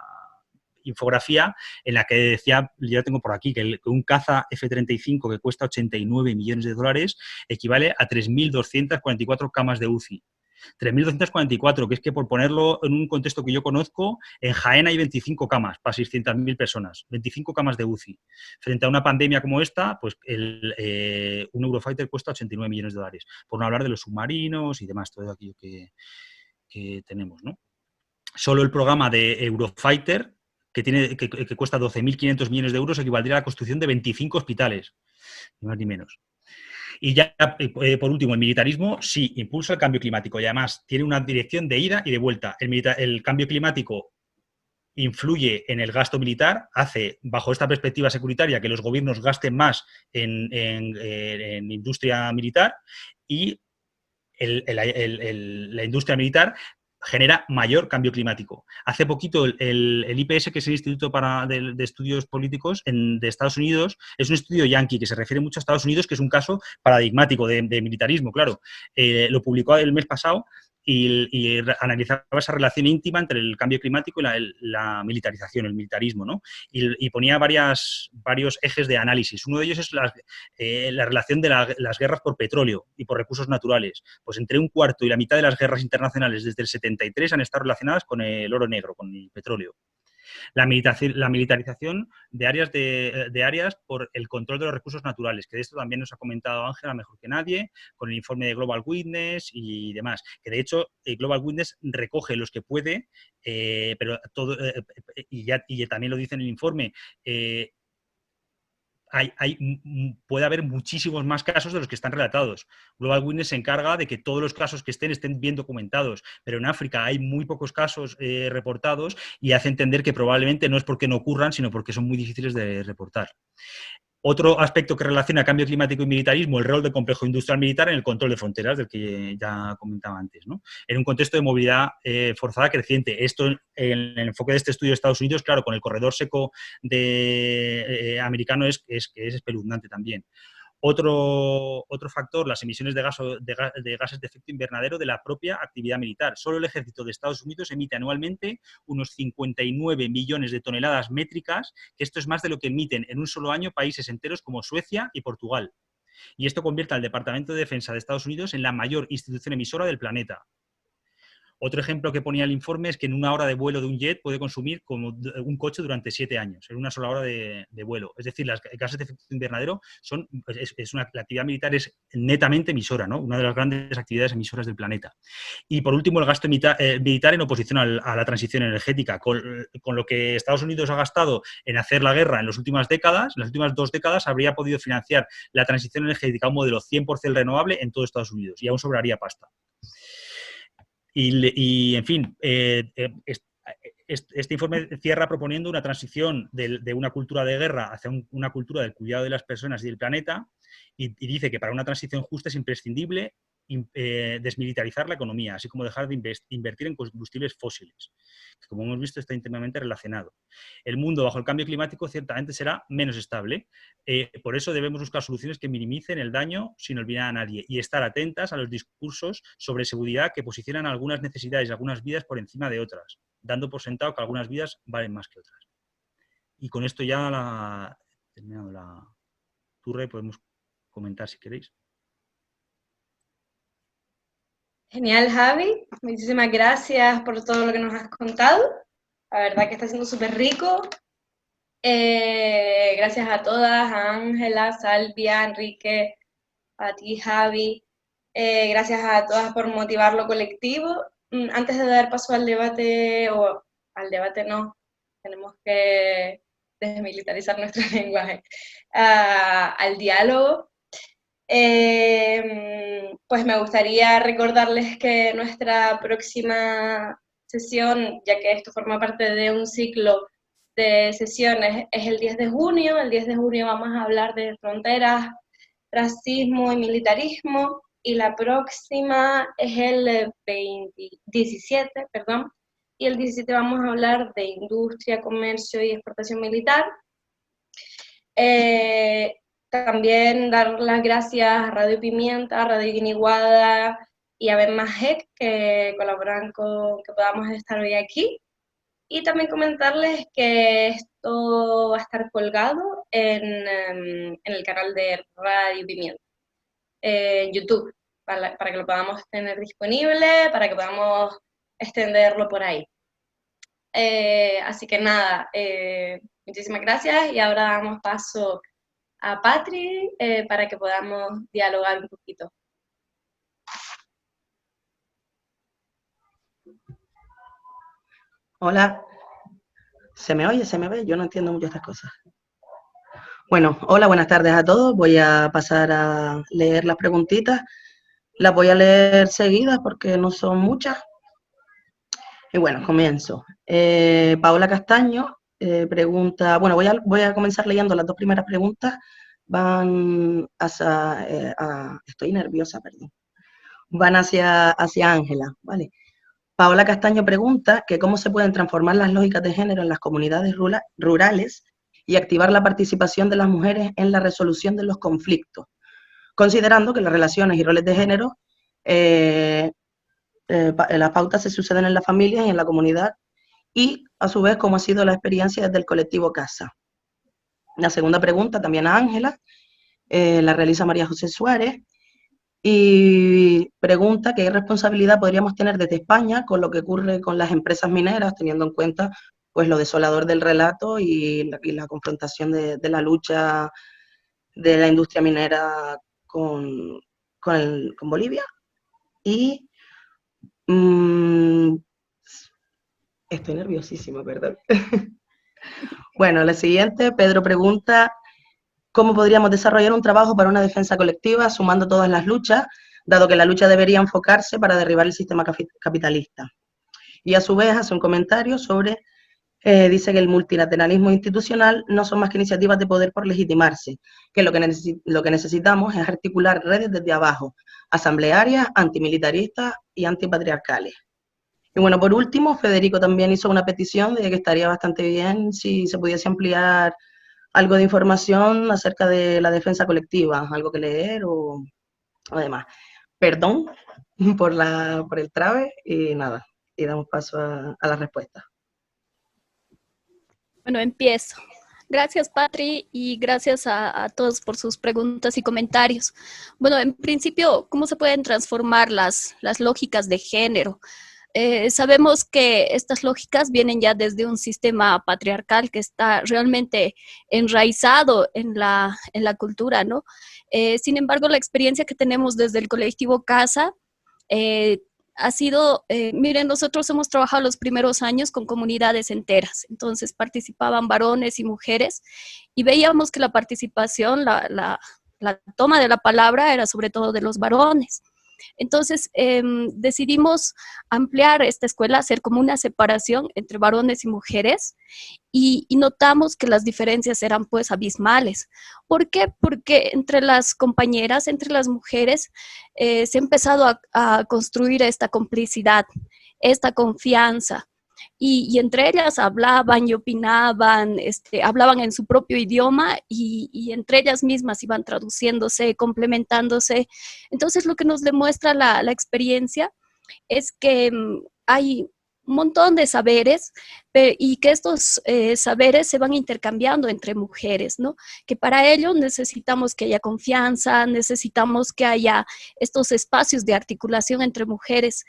infografía en la que decía, yo tengo por aquí, que un caza F-35 que cuesta 89 millones de dólares equivale a 3.244 camas de UCI. 3.244, que es que por ponerlo en un contexto que yo conozco, en Jaén hay 25 camas para 600.000 personas, 25 camas de UCI. Frente a una pandemia como esta, pues un Eurofighter cuesta 89 millones de dólares, por no hablar de los submarinos y demás, todo aquello que tenemos, ¿no? Solo el programa de Eurofighter, que cuesta 12.500 millones de euros, equivaldría a la construcción de 25 hospitales, ni más ni menos. Y ya, por último, el militarismo sí impulsa el cambio climático y además tiene una dirección de ida y de vuelta. El cambio climático influye en el gasto militar, hace, bajo esta perspectiva securitaria, que los gobiernos gasten más en industria militar y la industria militar genera mayor cambio climático. Hace poquito el IPS, que es el Instituto de Estudios Políticos de Estados Unidos, es un estudio yanqui que se refiere mucho a Estados Unidos, que es un caso paradigmático de militarismo, claro. Lo publicó el mes pasado y analizaba esa relación íntima entre el cambio climático y la militarización, el militarismo, ¿no? Y ponía varios ejes de análisis. Uno de ellos es la relación de las guerras por petróleo y por recursos naturales. Pues entre un cuarto y la mitad de las guerras internacionales desde el 73 han estado relacionadas con el oro negro, con el petróleo. La militarización de áreas por el control de los recursos naturales, que de esto también nos ha comentado Ángela mejor que nadie, con el informe de Global Witness y demás, que de hecho Global Witness recoge los que puede, pero todo, y también lo dice en el informe, puede haber muchísimos más casos de los que están relatados. Global Witness se encarga de que todos los casos que estén bien documentados, pero en África hay muy pocos casos reportados y hace entender que probablemente no es porque no ocurran, sino porque son muy difíciles de reportar. Otro aspecto que relaciona cambio climático y militarismo, el rol del complejo industrial militar en el control de fronteras, del que ya comentaba antes, ¿no? En un contexto de movilidad forzada creciente. Esto, en el enfoque de este estudio de Estados Unidos, claro, con el corredor seco americano es espeluznante también. Otro factor, las emisiones de gases de efecto invernadero de la propia actividad militar. Solo el ejército de Estados Unidos emite anualmente unos 59 millones de toneladas métricas, que esto es más de lo que emiten en un solo año países enteros como Suecia y Portugal. Y esto convierte al Departamento de Defensa de Estados Unidos en la mayor institución emisora del planeta. Otro ejemplo que ponía el informe es que en una hora de vuelo de un jet puede consumir como un coche durante 7 años, en una sola hora de vuelo. Es decir, las gases de efecto invernadero la actividad militar es netamente emisora, ¿no? Una de las grandes actividades emisoras del planeta. Y por último, el gasto militar en oposición a la transición energética. Con lo que Estados Unidos ha gastado en hacer la guerra en las últimas 2 décadas, habría podido financiar la transición energética a un modelo 100% renovable en todo Estados Unidos y aún sobraría pasta. Y en fin, este informe cierra proponiendo una transición de una cultura de guerra hacia una cultura del cuidado de las personas y del planeta, y dice que para una transición justa es imprescindible desmilitarizar la economía, así como dejar de invertir en combustibles fósiles, que como hemos visto está íntimamente relacionado. El mundo bajo el cambio climático ciertamente será menos estable, por eso debemos buscar soluciones que minimicen el daño sin olvidar a nadie y estar atentas a los discursos sobre seguridad que posicionan algunas necesidades y algunas vidas por encima de otras, dando por sentado que algunas vidas valen más que otras. Y con esto ya terminado la turra, podemos comentar si queréis. Genial, Javi. Muchísimas gracias por todo lo que nos has contado. La verdad que está siendo súper rico. Gracias a todas, a Ángela, Salvia, Enrique, a ti, Javi. Gracias a todas por motivar lo colectivo. Antes de dar paso al debate, o al debate no, tenemos que desmilitarizar nuestro lenguaje, al diálogo. Pues me gustaría recordarles que nuestra próxima sesión, ya que esto forma parte de un ciclo de sesiones, es el 10 de junio. El 10 de junio vamos a hablar de fronteras, racismo y militarismo, y la próxima es el 17, perdón, y el 17 vamos a hablar de industria, comercio y exportación militar. También dar las gracias a Radio Pimienta, a Radio Guiniguada y a Ben Majek, que colaboran con que podamos estar hoy aquí. Y también comentarles que esto va a estar colgado en el canal de Radio Pimienta, en YouTube, para que lo podamos tener disponible, para que podamos extenderlo por ahí. Así que nada, muchísimas gracias, y ahora damos paso a Patri para que podamos dialogar un poquito. Hola, ¿se me oye? ¿Se me ve? Yo no entiendo mucho estas cosas. Bueno, hola, buenas tardes a todos. Voy a pasar a leer las preguntitas. Las voy a leer seguidas porque no son muchas. Y bueno, comienzo. Paola Castaño pregunta, bueno, voy a comenzar leyendo las 2 primeras preguntas. Van hacia, estoy nerviosa, perdón. Van hacia Ángela, ¿vale? Paola Castaño pregunta que cómo se pueden transformar las lógicas de género en las comunidades rurales y activar la participación de las mujeres en la resolución de los conflictos, considerando que las relaciones y roles de género, las pautas se suceden en las familias y en la comunidad, y a su vez cómo ha sido la experiencia desde el colectivo Casa. La segunda pregunta, también a Ángela, la realiza María José Suárez, y pregunta qué responsabilidad podríamos tener desde España con lo que ocurre con las empresas mineras, teniendo en cuenta pues lo desolador del relato y la confrontación de la lucha de la industria minera con Bolivia. Y estoy nerviosísima, perdón. Bueno, la siguiente, Pedro pregunta cómo podríamos desarrollar un trabajo para una defensa colectiva sumando todas las luchas, dado que la lucha debería enfocarse para derribar el sistema capitalista. Y a su vez hace un comentario sobre, dice que el multilateralismo institucional no son más que iniciativas de poder por legitimarse, que lo que necesitamos es articular redes desde abajo, asamblearias, antimilitaristas y antipatriarcales. Y bueno, por último, Federico también hizo una petición de que estaría bastante bien si se pudiese ampliar algo de información acerca de la defensa colectiva, algo que leer o demás. Perdón por el trabe y nada, y damos paso a la respuesta. Bueno, empiezo. Gracias, Patri, y gracias a todos por sus preguntas y comentarios. Bueno, en principio, ¿cómo se pueden transformar las lógicas de género? Sabemos que estas lógicas vienen ya desde un sistema patriarcal que está realmente enraizado en la cultura, ¿no? Sin embargo, la experiencia que tenemos desde el colectivo Casa ha sido, miren, nosotros hemos trabajado los primeros años con comunidades enteras, entonces participaban varones y mujeres y veíamos que la participación, la toma de la palabra era sobre todo de los varones. Entonces decidimos ampliar esta escuela, hacer como una separación entre varones y mujeres y notamos que las diferencias eran pues abismales. ¿Por qué? Porque entre las compañeras, entre las mujeres, se ha empezado a construir esta complicidad, esta confianza. Y entre ellas hablaban y opinaban, hablaban en su propio idioma y entre ellas mismas iban traduciéndose, complementándose. Entonces lo que nos demuestra la experiencia es que hay un montón de saberes y que estos saberes se van intercambiando entre mujeres, ¿no? Que para ello necesitamos que haya confianza, necesitamos que haya estos espacios de articulación entre mujeres.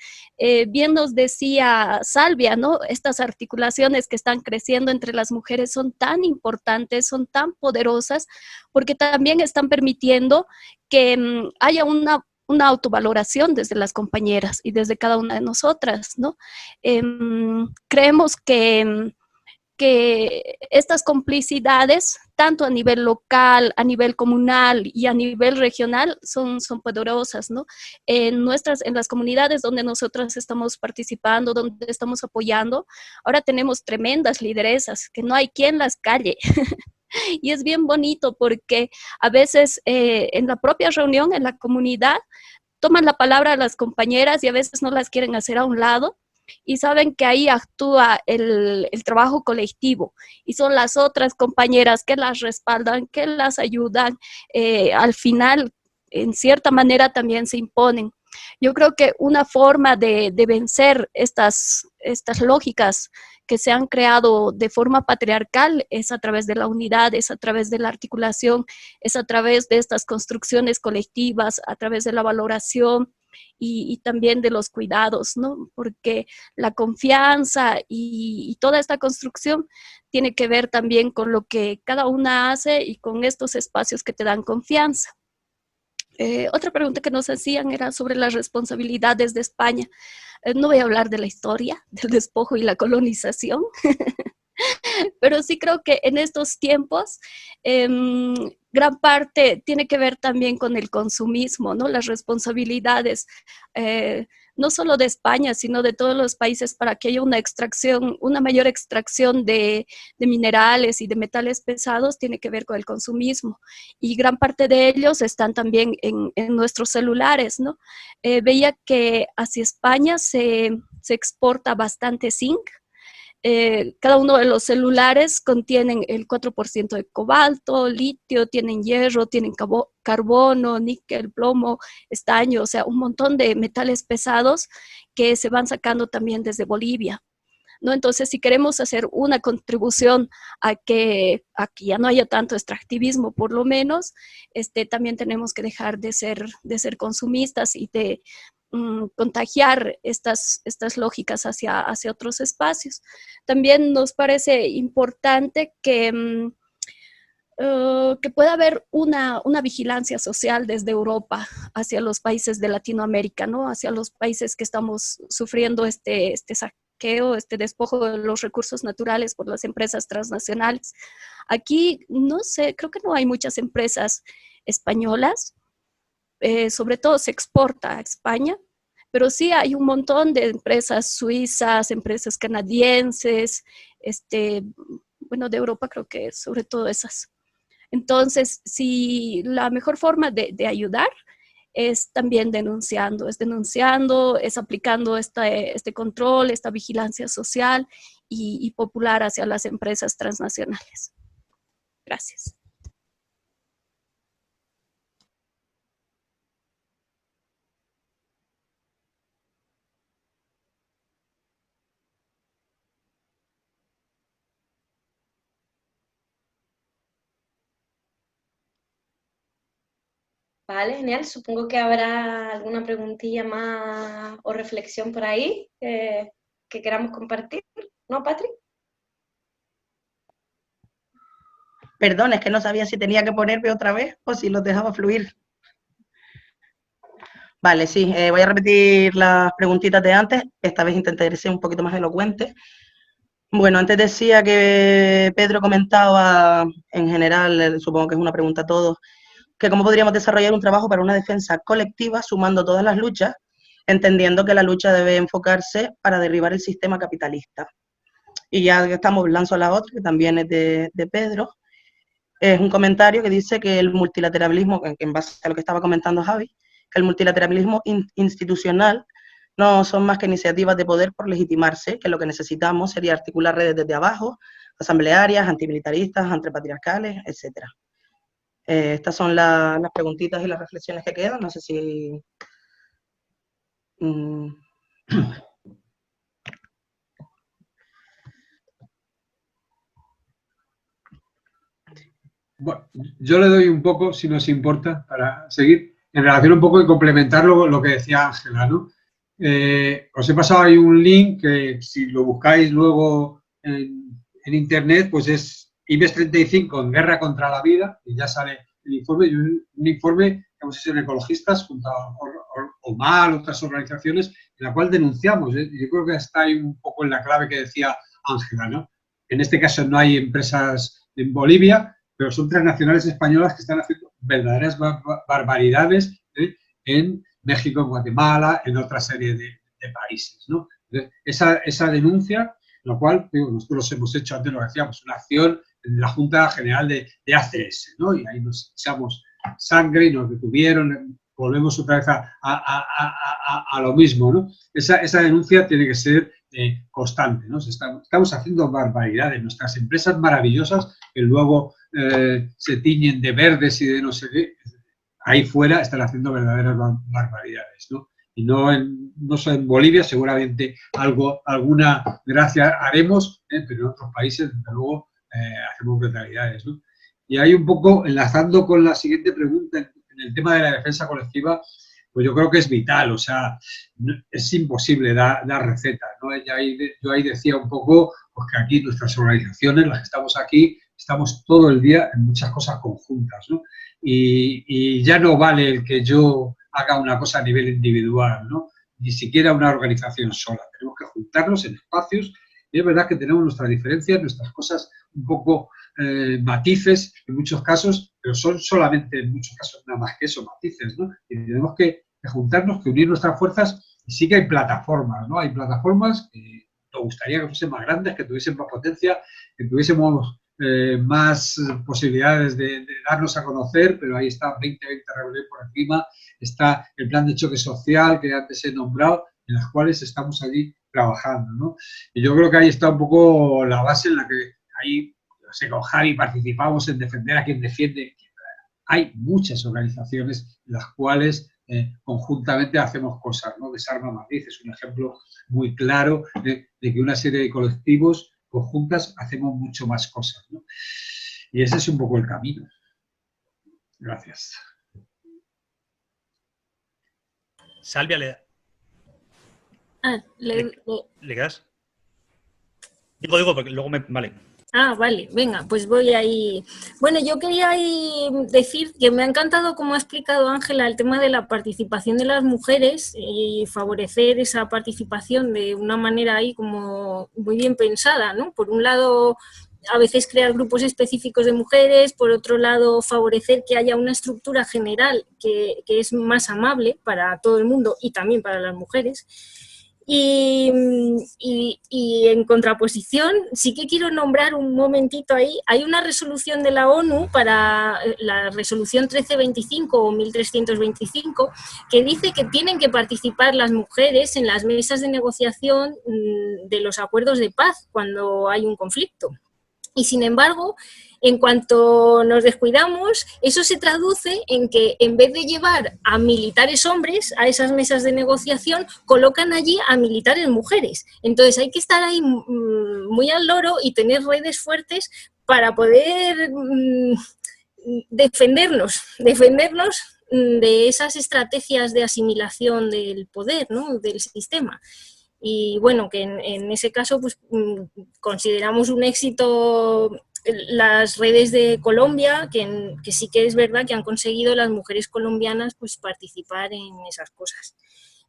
Bien nos decía Salvia, ¿no? Estas articulaciones que están creciendo entre las mujeres son tan importantes, son tan poderosas, porque también están permitiendo que haya una autovaloración desde las compañeras y desde cada una de nosotras, ¿no? Creemos que estas complicidades, tanto a nivel local, a nivel comunal y a nivel regional, son poderosas, ¿no? En las comunidades donde nosotras estamos participando, donde estamos apoyando, ahora tenemos tremendas lideresas, que no hay quien las calle. Y es bien bonito porque a veces en la propia reunión, en la comunidad, toman la palabra las compañeras y a veces no las quieren hacer a un lado y saben que ahí actúa el trabajo colectivo y son las otras compañeras que las respaldan, que las ayudan, al final, en cierta manera también se imponen. Yo creo que una forma de vencer estas lógicas que se han creado de forma patriarcal es a través de la unidad, es a través de la articulación, es a través de estas construcciones colectivas, a través de la valoración y también de los cuidados, ¿no? Porque la confianza y toda esta construcción tiene que ver también con lo que cada una hace y con estos espacios que te dan confianza. Otra pregunta que nos hacían era sobre las responsabilidades de España. No voy a hablar de la historia, del despojo y la colonización, pero sí creo que en estos tiempos gran parte tiene que ver también con el consumismo, ¿no? Las responsabilidades, no solo de España, sino de todos los países para que haya una mayor extracción de minerales y de metales pesados tiene que ver con el consumismo. Y gran parte de ellos están también en nuestros celulares, ¿no? Veía que hacia España se exporta bastante zinc. Cada uno de los celulares contienen el 4% de cobalto, litio, tienen hierro, tienen carbono, níquel, plomo, estaño, o sea, un montón de metales pesados que se van sacando también desde Bolivia, ¿no? Entonces, si queremos hacer una contribución a que ya no haya tanto extractivismo, por lo menos, también tenemos que dejar de ser consumistas y de contagiar estas lógicas hacia otros espacios. También nos parece importante que pueda haber una vigilancia social desde Europa hacia los países de Latinoamérica, ¿no? Hacia los países que estamos sufriendo este saqueo, este despojo de los recursos naturales por las empresas transnacionales. Aquí, no sé, creo que no hay muchas empresas españolas, sobre todo se exporta a España, pero sí hay un montón de empresas suizas, empresas canadienses, bueno, de Europa creo que sobre todo esas. Entonces, si la mejor forma de ayudar es también denunciando, es aplicando este control, esta vigilancia social y popular hacia las empresas transnacionales. Gracias. Vale, genial. Supongo que habrá alguna preguntilla más o reflexión por ahí que queramos compartir, ¿no, Patri? Perdón, es que no sabía si tenía que ponerme otra vez o si los dejaba fluir. Vale, sí, voy a repetir las preguntitas de antes. Esta vez intentaré ser un poquito más elocuente. Bueno, antes decía que Pedro comentaba, en general, supongo que es una pregunta a todos, que cómo podríamos desarrollar un trabajo para una defensa colectiva sumando todas las luchas, entendiendo que la lucha debe enfocarse para derribar el sistema capitalista. Y ya que estamos, lanzo la otra, que también es de Pedro. Es un comentario que dice que el multilateralismo, en base a lo que estaba comentando Javi, que el multilateralismo institucional no son más que iniciativas de poder por legitimarse, que lo que necesitamos sería articular redes desde abajo, asamblearias, antimilitaristas, antipatriarcales, etc. Estas son las preguntitas y las reflexiones que quedan. No sé si... Bueno, yo le doy un poco, si nos importa, para seguir, en relación un poco y complementar lo que decía Ángela, ¿no? Os he pasado ahí un link que si lo buscáis luego en internet, pues es IBEX 35 en guerra contra la vida, y ya sale el informe, y un informe que hemos hecho en Ecologistas junto a OMAL, otras organizaciones, en la cual denunciamos. Yo creo que está ahí un poco en la clave que decía Ángela, ¿no? En este caso no hay empresas en Bolivia, pero son transnacionales españolas que están haciendo verdaderas barbaridades en México, en Guatemala, en otra serie de países, ¿no? Esa denuncia, lo cual nosotros hemos hecho, antes lo decíamos, una acción en la Junta General de ACS, ¿no? Y ahí nos echamos sangre y nos detuvieron, volvemos otra vez a lo mismo, ¿no? Esa denuncia tiene que ser constante, ¿no? Estamos haciendo barbaridades, nuestras empresas maravillosas que luego se tiñen de verdes y de no sé qué, ahí fuera están haciendo verdaderas barbaridades, ¿no? Y no solo en Bolivia, seguramente alguna gracia haremos, pero en otros países, desde luego, hacemos brutalidades, ¿no? Y ahí un poco, enlazando con la siguiente pregunta, en el tema de la defensa colectiva, pues yo creo que es vital, o sea, es imposible dar recetas, ¿no? Yo ahí decía un poco, pues que aquí nuestras organizaciones, las que estamos aquí, estamos todo el día en muchas cosas conjuntas, ¿no? Y ya no vale el que yo haga una cosa a nivel individual, ¿no? Ni siquiera una organización sola. Tenemos que juntarnos en espacios y es verdad que tenemos nuestras diferencias, nuestras cosas un poco matices en muchos casos, pero son solamente en muchos casos nada más que eso, matices, ¿no? Y tenemos que juntarnos, que unir nuestras fuerzas y sí que hay plataformas, ¿no? Hay plataformas que nos gustaría que fuesen más grandes, que tuviesen más potencia, que tuviésemos más posibilidades de darnos a conocer, pero ahí está 2020 Rebelión por el Clima, está el plan de choque social que antes he nombrado, en las cuales estamos allí trabajando, ¿no? Y yo creo que ahí está un poco la base en la que ahí, no sé, con Javi participamos en defender a quien defiende. Hay muchas organizaciones en las cuales conjuntamente hacemos cosas, ¿no? Desarma Madrid es un ejemplo muy claro de que una serie de colectivos conjuntas hacemos mucho más cosas, ¿no? Y ese es un poco el camino. Gracias. Salvia, ¿le quedas? Digo, porque luego me... Vale. Ah, vale, venga, pues voy ahí. Bueno, yo quería ahí decir que me ha encantado cómo ha explicado Ángela el tema de la participación de las mujeres y favorecer esa participación de una manera ahí como muy bien pensada, ¿no? Por un lado, a veces crear grupos específicos de mujeres, por otro lado, favorecer que haya una estructura general que es más amable para todo el mundo y también para las mujeres. Y en contraposición, sí que quiero nombrar un momentito ahí, hay una resolución de la ONU para la resolución 1325 o 1325 que dice que tienen que participar las mujeres en las mesas de negociación de los acuerdos de paz cuando hay un conflicto. Y sin embargo, en cuanto nos descuidamos, eso se traduce en que en vez de llevar a militares hombres a esas mesas de negociación, colocan allí a militares mujeres. Entonces hay que estar ahí muy al loro y tener redes fuertes para poder defendernos de esas estrategias de asimilación del poder, ¿no? Del sistema. Y bueno, que en ese caso pues, consideramos un éxito las redes de Colombia, que sí que es verdad que han conseguido las mujeres colombianas pues, participar en esas cosas.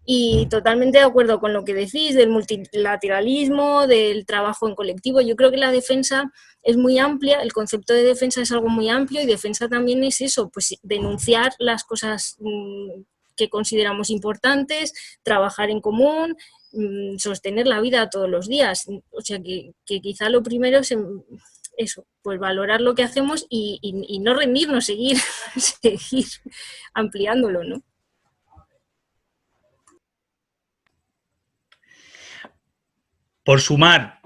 Y totalmente de acuerdo con lo que decís del multilateralismo, del trabajo en colectivo. Yo creo que la defensa es muy amplia, el concepto de defensa es algo muy amplio y defensa también es eso, pues denunciar las cosas que consideramos importantes, trabajar en común, sostener la vida todos los días. O sea que quizá lo primero es eso, pues valorar lo que hacemos y no rendirnos, seguir ampliándolo, ¿no? Por sumar,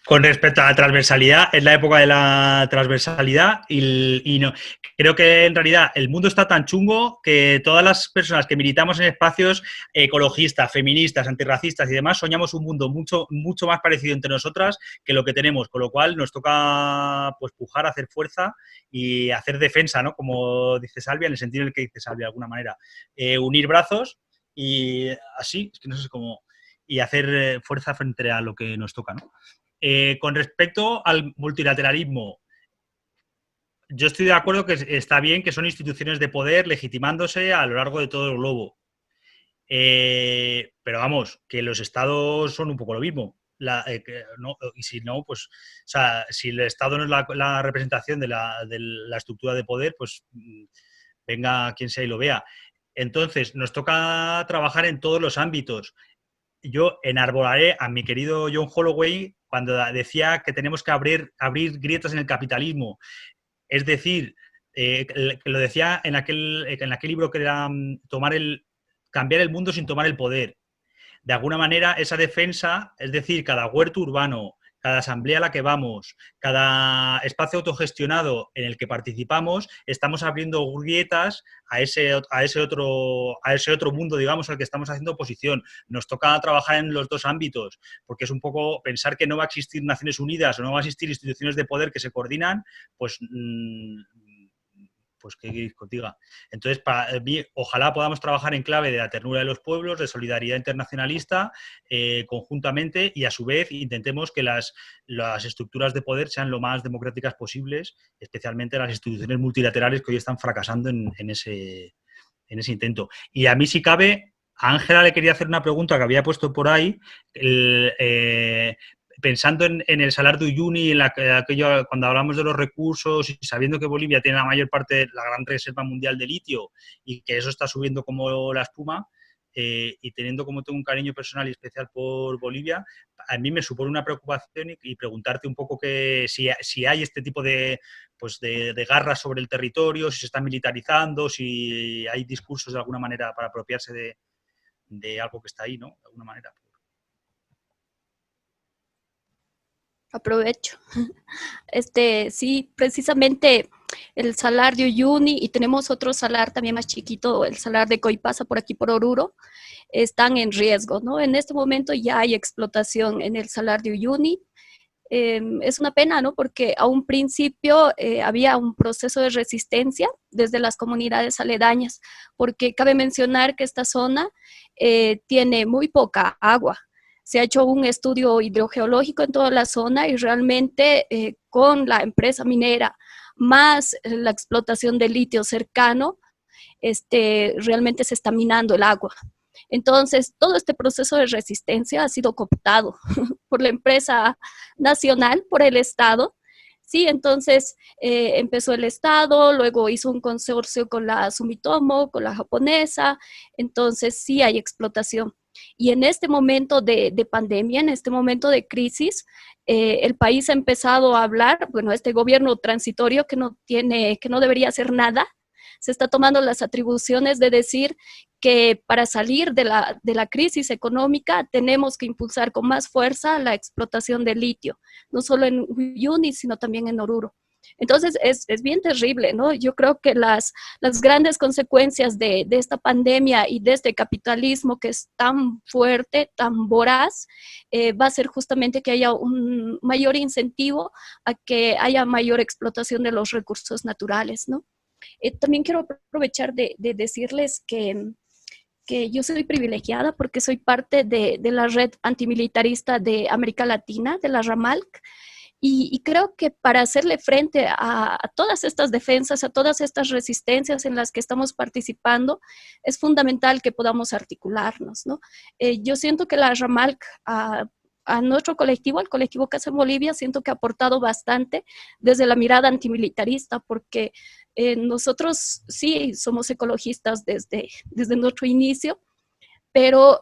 con respecto a la transversalidad, es la época de la transversalidad y no, creo que en realidad el mundo está tan chungo que todas las personas que militamos en espacios ecologistas, feministas, antirracistas y demás, soñamos un mundo mucho más parecido entre nosotras que lo que tenemos, con lo cual nos toca pues pujar, hacer fuerza y hacer defensa, ¿no? Como dice Salvia, en el sentido en el que dice Salvia de alguna manera, unir brazos y así, es que no sé cómo, y hacer fuerza frente a lo que nos toca, ¿no? Con respecto al multilateralismo, yo estoy de acuerdo que está bien que son instituciones de poder legitimándose a lo largo de todo el globo. Pero vamos, que los estados son un poco lo mismo. Y si no, pues, o sea, si el estado no es la representación de la estructura de poder, pues venga quien sea y lo vea. Entonces, nos toca trabajar en todos los ámbitos. Yo enarbolaré a mi querido John Holloway cuando decía que tenemos que abrir grietas en el capitalismo. Es decir, que lo decía en aquel libro que era cambiar el mundo sin tomar el poder. De alguna manera, esa defensa, es decir, cada huerto urbano, cada asamblea a la que vamos, cada espacio autogestionado en el que participamos, estamos abriendo grietas a ese otro mundo, digamos, al que estamos haciendo oposición. Nos toca trabajar en los dos ámbitos, porque es un poco pensar que no va a existir Naciones Unidas o no va a existir instituciones de poder que se coordinan, pues qué queréis que os diga. Entonces, para mí, ojalá podamos trabajar en clave de la ternura de los pueblos, de solidaridad internacionalista, conjuntamente, y a su vez intentemos que las estructuras de poder sean lo más democráticas posibles, especialmente las instituciones multilaterales que hoy están fracasando en ese intento. Y a mí, si cabe, a Ángela le quería hacer una pregunta que había puesto por ahí, pensando en el Salar de Uyuni, cuando hablamos de los recursos y sabiendo que Bolivia tiene la mayor parte, la gran reserva mundial de litio y que eso está subiendo como la espuma, y teniendo como tengo un cariño personal y especial por Bolivia, a mí me supone una preocupación y preguntarte un poco que si hay este tipo de garras sobre el territorio, si se está militarizando, si hay discursos de alguna manera para apropiarse de algo que está ahí, ¿no? De alguna manera. Aprovecho. Sí, precisamente el salar de Uyuni y tenemos otro salar también más chiquito, el salar de Coipasa por aquí por Oruro, están en riesgo, ¿no? En este momento ya hay explotación en el salar de Uyuni. Es una pena, ¿no? Porque a un principio había un proceso de resistencia desde las comunidades aledañas, porque cabe mencionar que esta zona tiene muy poca agua. Se ha hecho un estudio hidrogeológico en toda la zona y realmente con la empresa minera más la explotación de litio cercano, realmente se está minando el agua. Entonces, todo este proceso de resistencia ha sido cooptado por la empresa nacional, por el Estado. Sí, entonces empezó el Estado, luego hizo un consorcio con la Sumitomo, con la japonesa, entonces sí hay explotación. Y en este momento de pandemia, en este momento de crisis, el país ha empezado a hablar, bueno, este gobierno transitorio que no debería hacer nada, se está tomando las atribuciones de decir que para salir de la crisis económica tenemos que impulsar con más fuerza la explotación de litio, no solo en Uyuni, sino también en Oruro. Entonces es bien terrible, ¿no? Yo creo que las grandes consecuencias de esta pandemia y de este capitalismo que es tan fuerte, tan voraz, va a ser justamente que haya un mayor incentivo a que haya mayor explotación de los recursos naturales, ¿no? También quiero aprovechar de decirles que yo soy privilegiada porque soy parte de la red antimilitarista de América Latina, de la RAMALC, y creo que para hacerle frente a todas estas defensas, a todas estas resistencias en las que estamos participando, es fundamental que podamos articularnos, ¿no? Yo siento que la RAMALC a nuestro colectivo, al colectivo Casa en Bolivia, siento que ha aportado bastante desde la mirada antimilitarista, porque nosotros sí somos ecologistas desde nuestro inicio, pero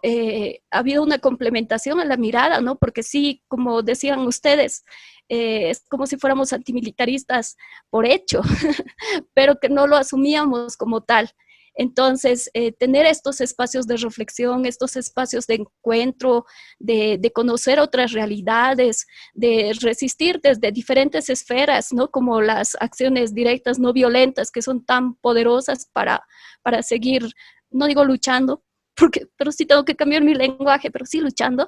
ha habido una complementación en la mirada, ¿no? Porque sí, como decían ustedes, es como si fuéramos antimilitaristas por hecho, pero que no lo asumíamos como tal. Entonces, tener estos espacios de reflexión, estos espacios de encuentro, de conocer otras realidades, de resistir desde diferentes esferas, ¿no? Como las acciones directas no violentas que son tan poderosas para seguir, no digo luchando, pero sí tengo que cambiar mi lenguaje, pero sí luchando,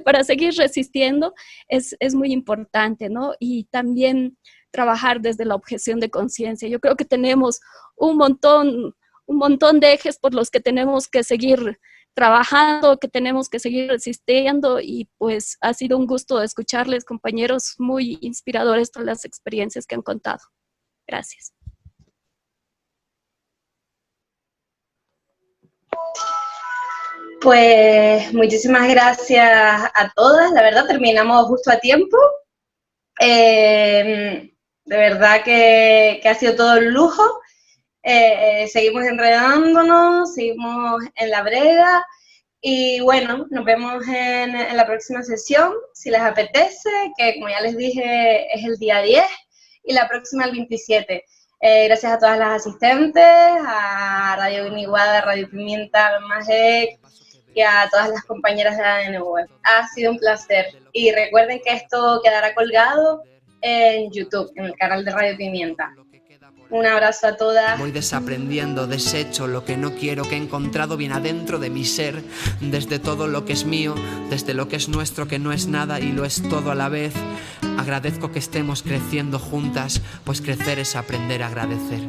para seguir resistiendo, es muy importante, ¿no? Y también trabajar desde la objeción de conciencia. Yo creo que tenemos un montón de ejes por los que tenemos que seguir trabajando, que tenemos que seguir resistiendo, y pues ha sido un gusto escucharles, compañeros, muy inspiradores todas las experiencias que han contado. Gracias. Pues muchísimas gracias a todas, la verdad terminamos justo a tiempo. De verdad que ha sido todo un lujo. Seguimos enredándonos, seguimos en la brega y bueno, nos vemos en la próxima sesión, si les apetece, que como ya les dije es el día 10 y la próxima el 27. Gracias a todas las asistentes, a Radio Uniguada, Radio Pimienta, Magec y a todas las compañeras de ADN-Web. Ha sido un placer y recuerden que esto quedará colgado en YouTube, en el canal de Radio Pimienta. Un abrazo a todas. Voy desaprendiendo, desecho lo que no quiero, que he encontrado bien adentro de mi ser, desde todo lo que es mío, desde lo que es nuestro, que no es nada y lo es todo a la vez. Agradezco que estemos creciendo juntas, pues crecer es aprender a agradecer.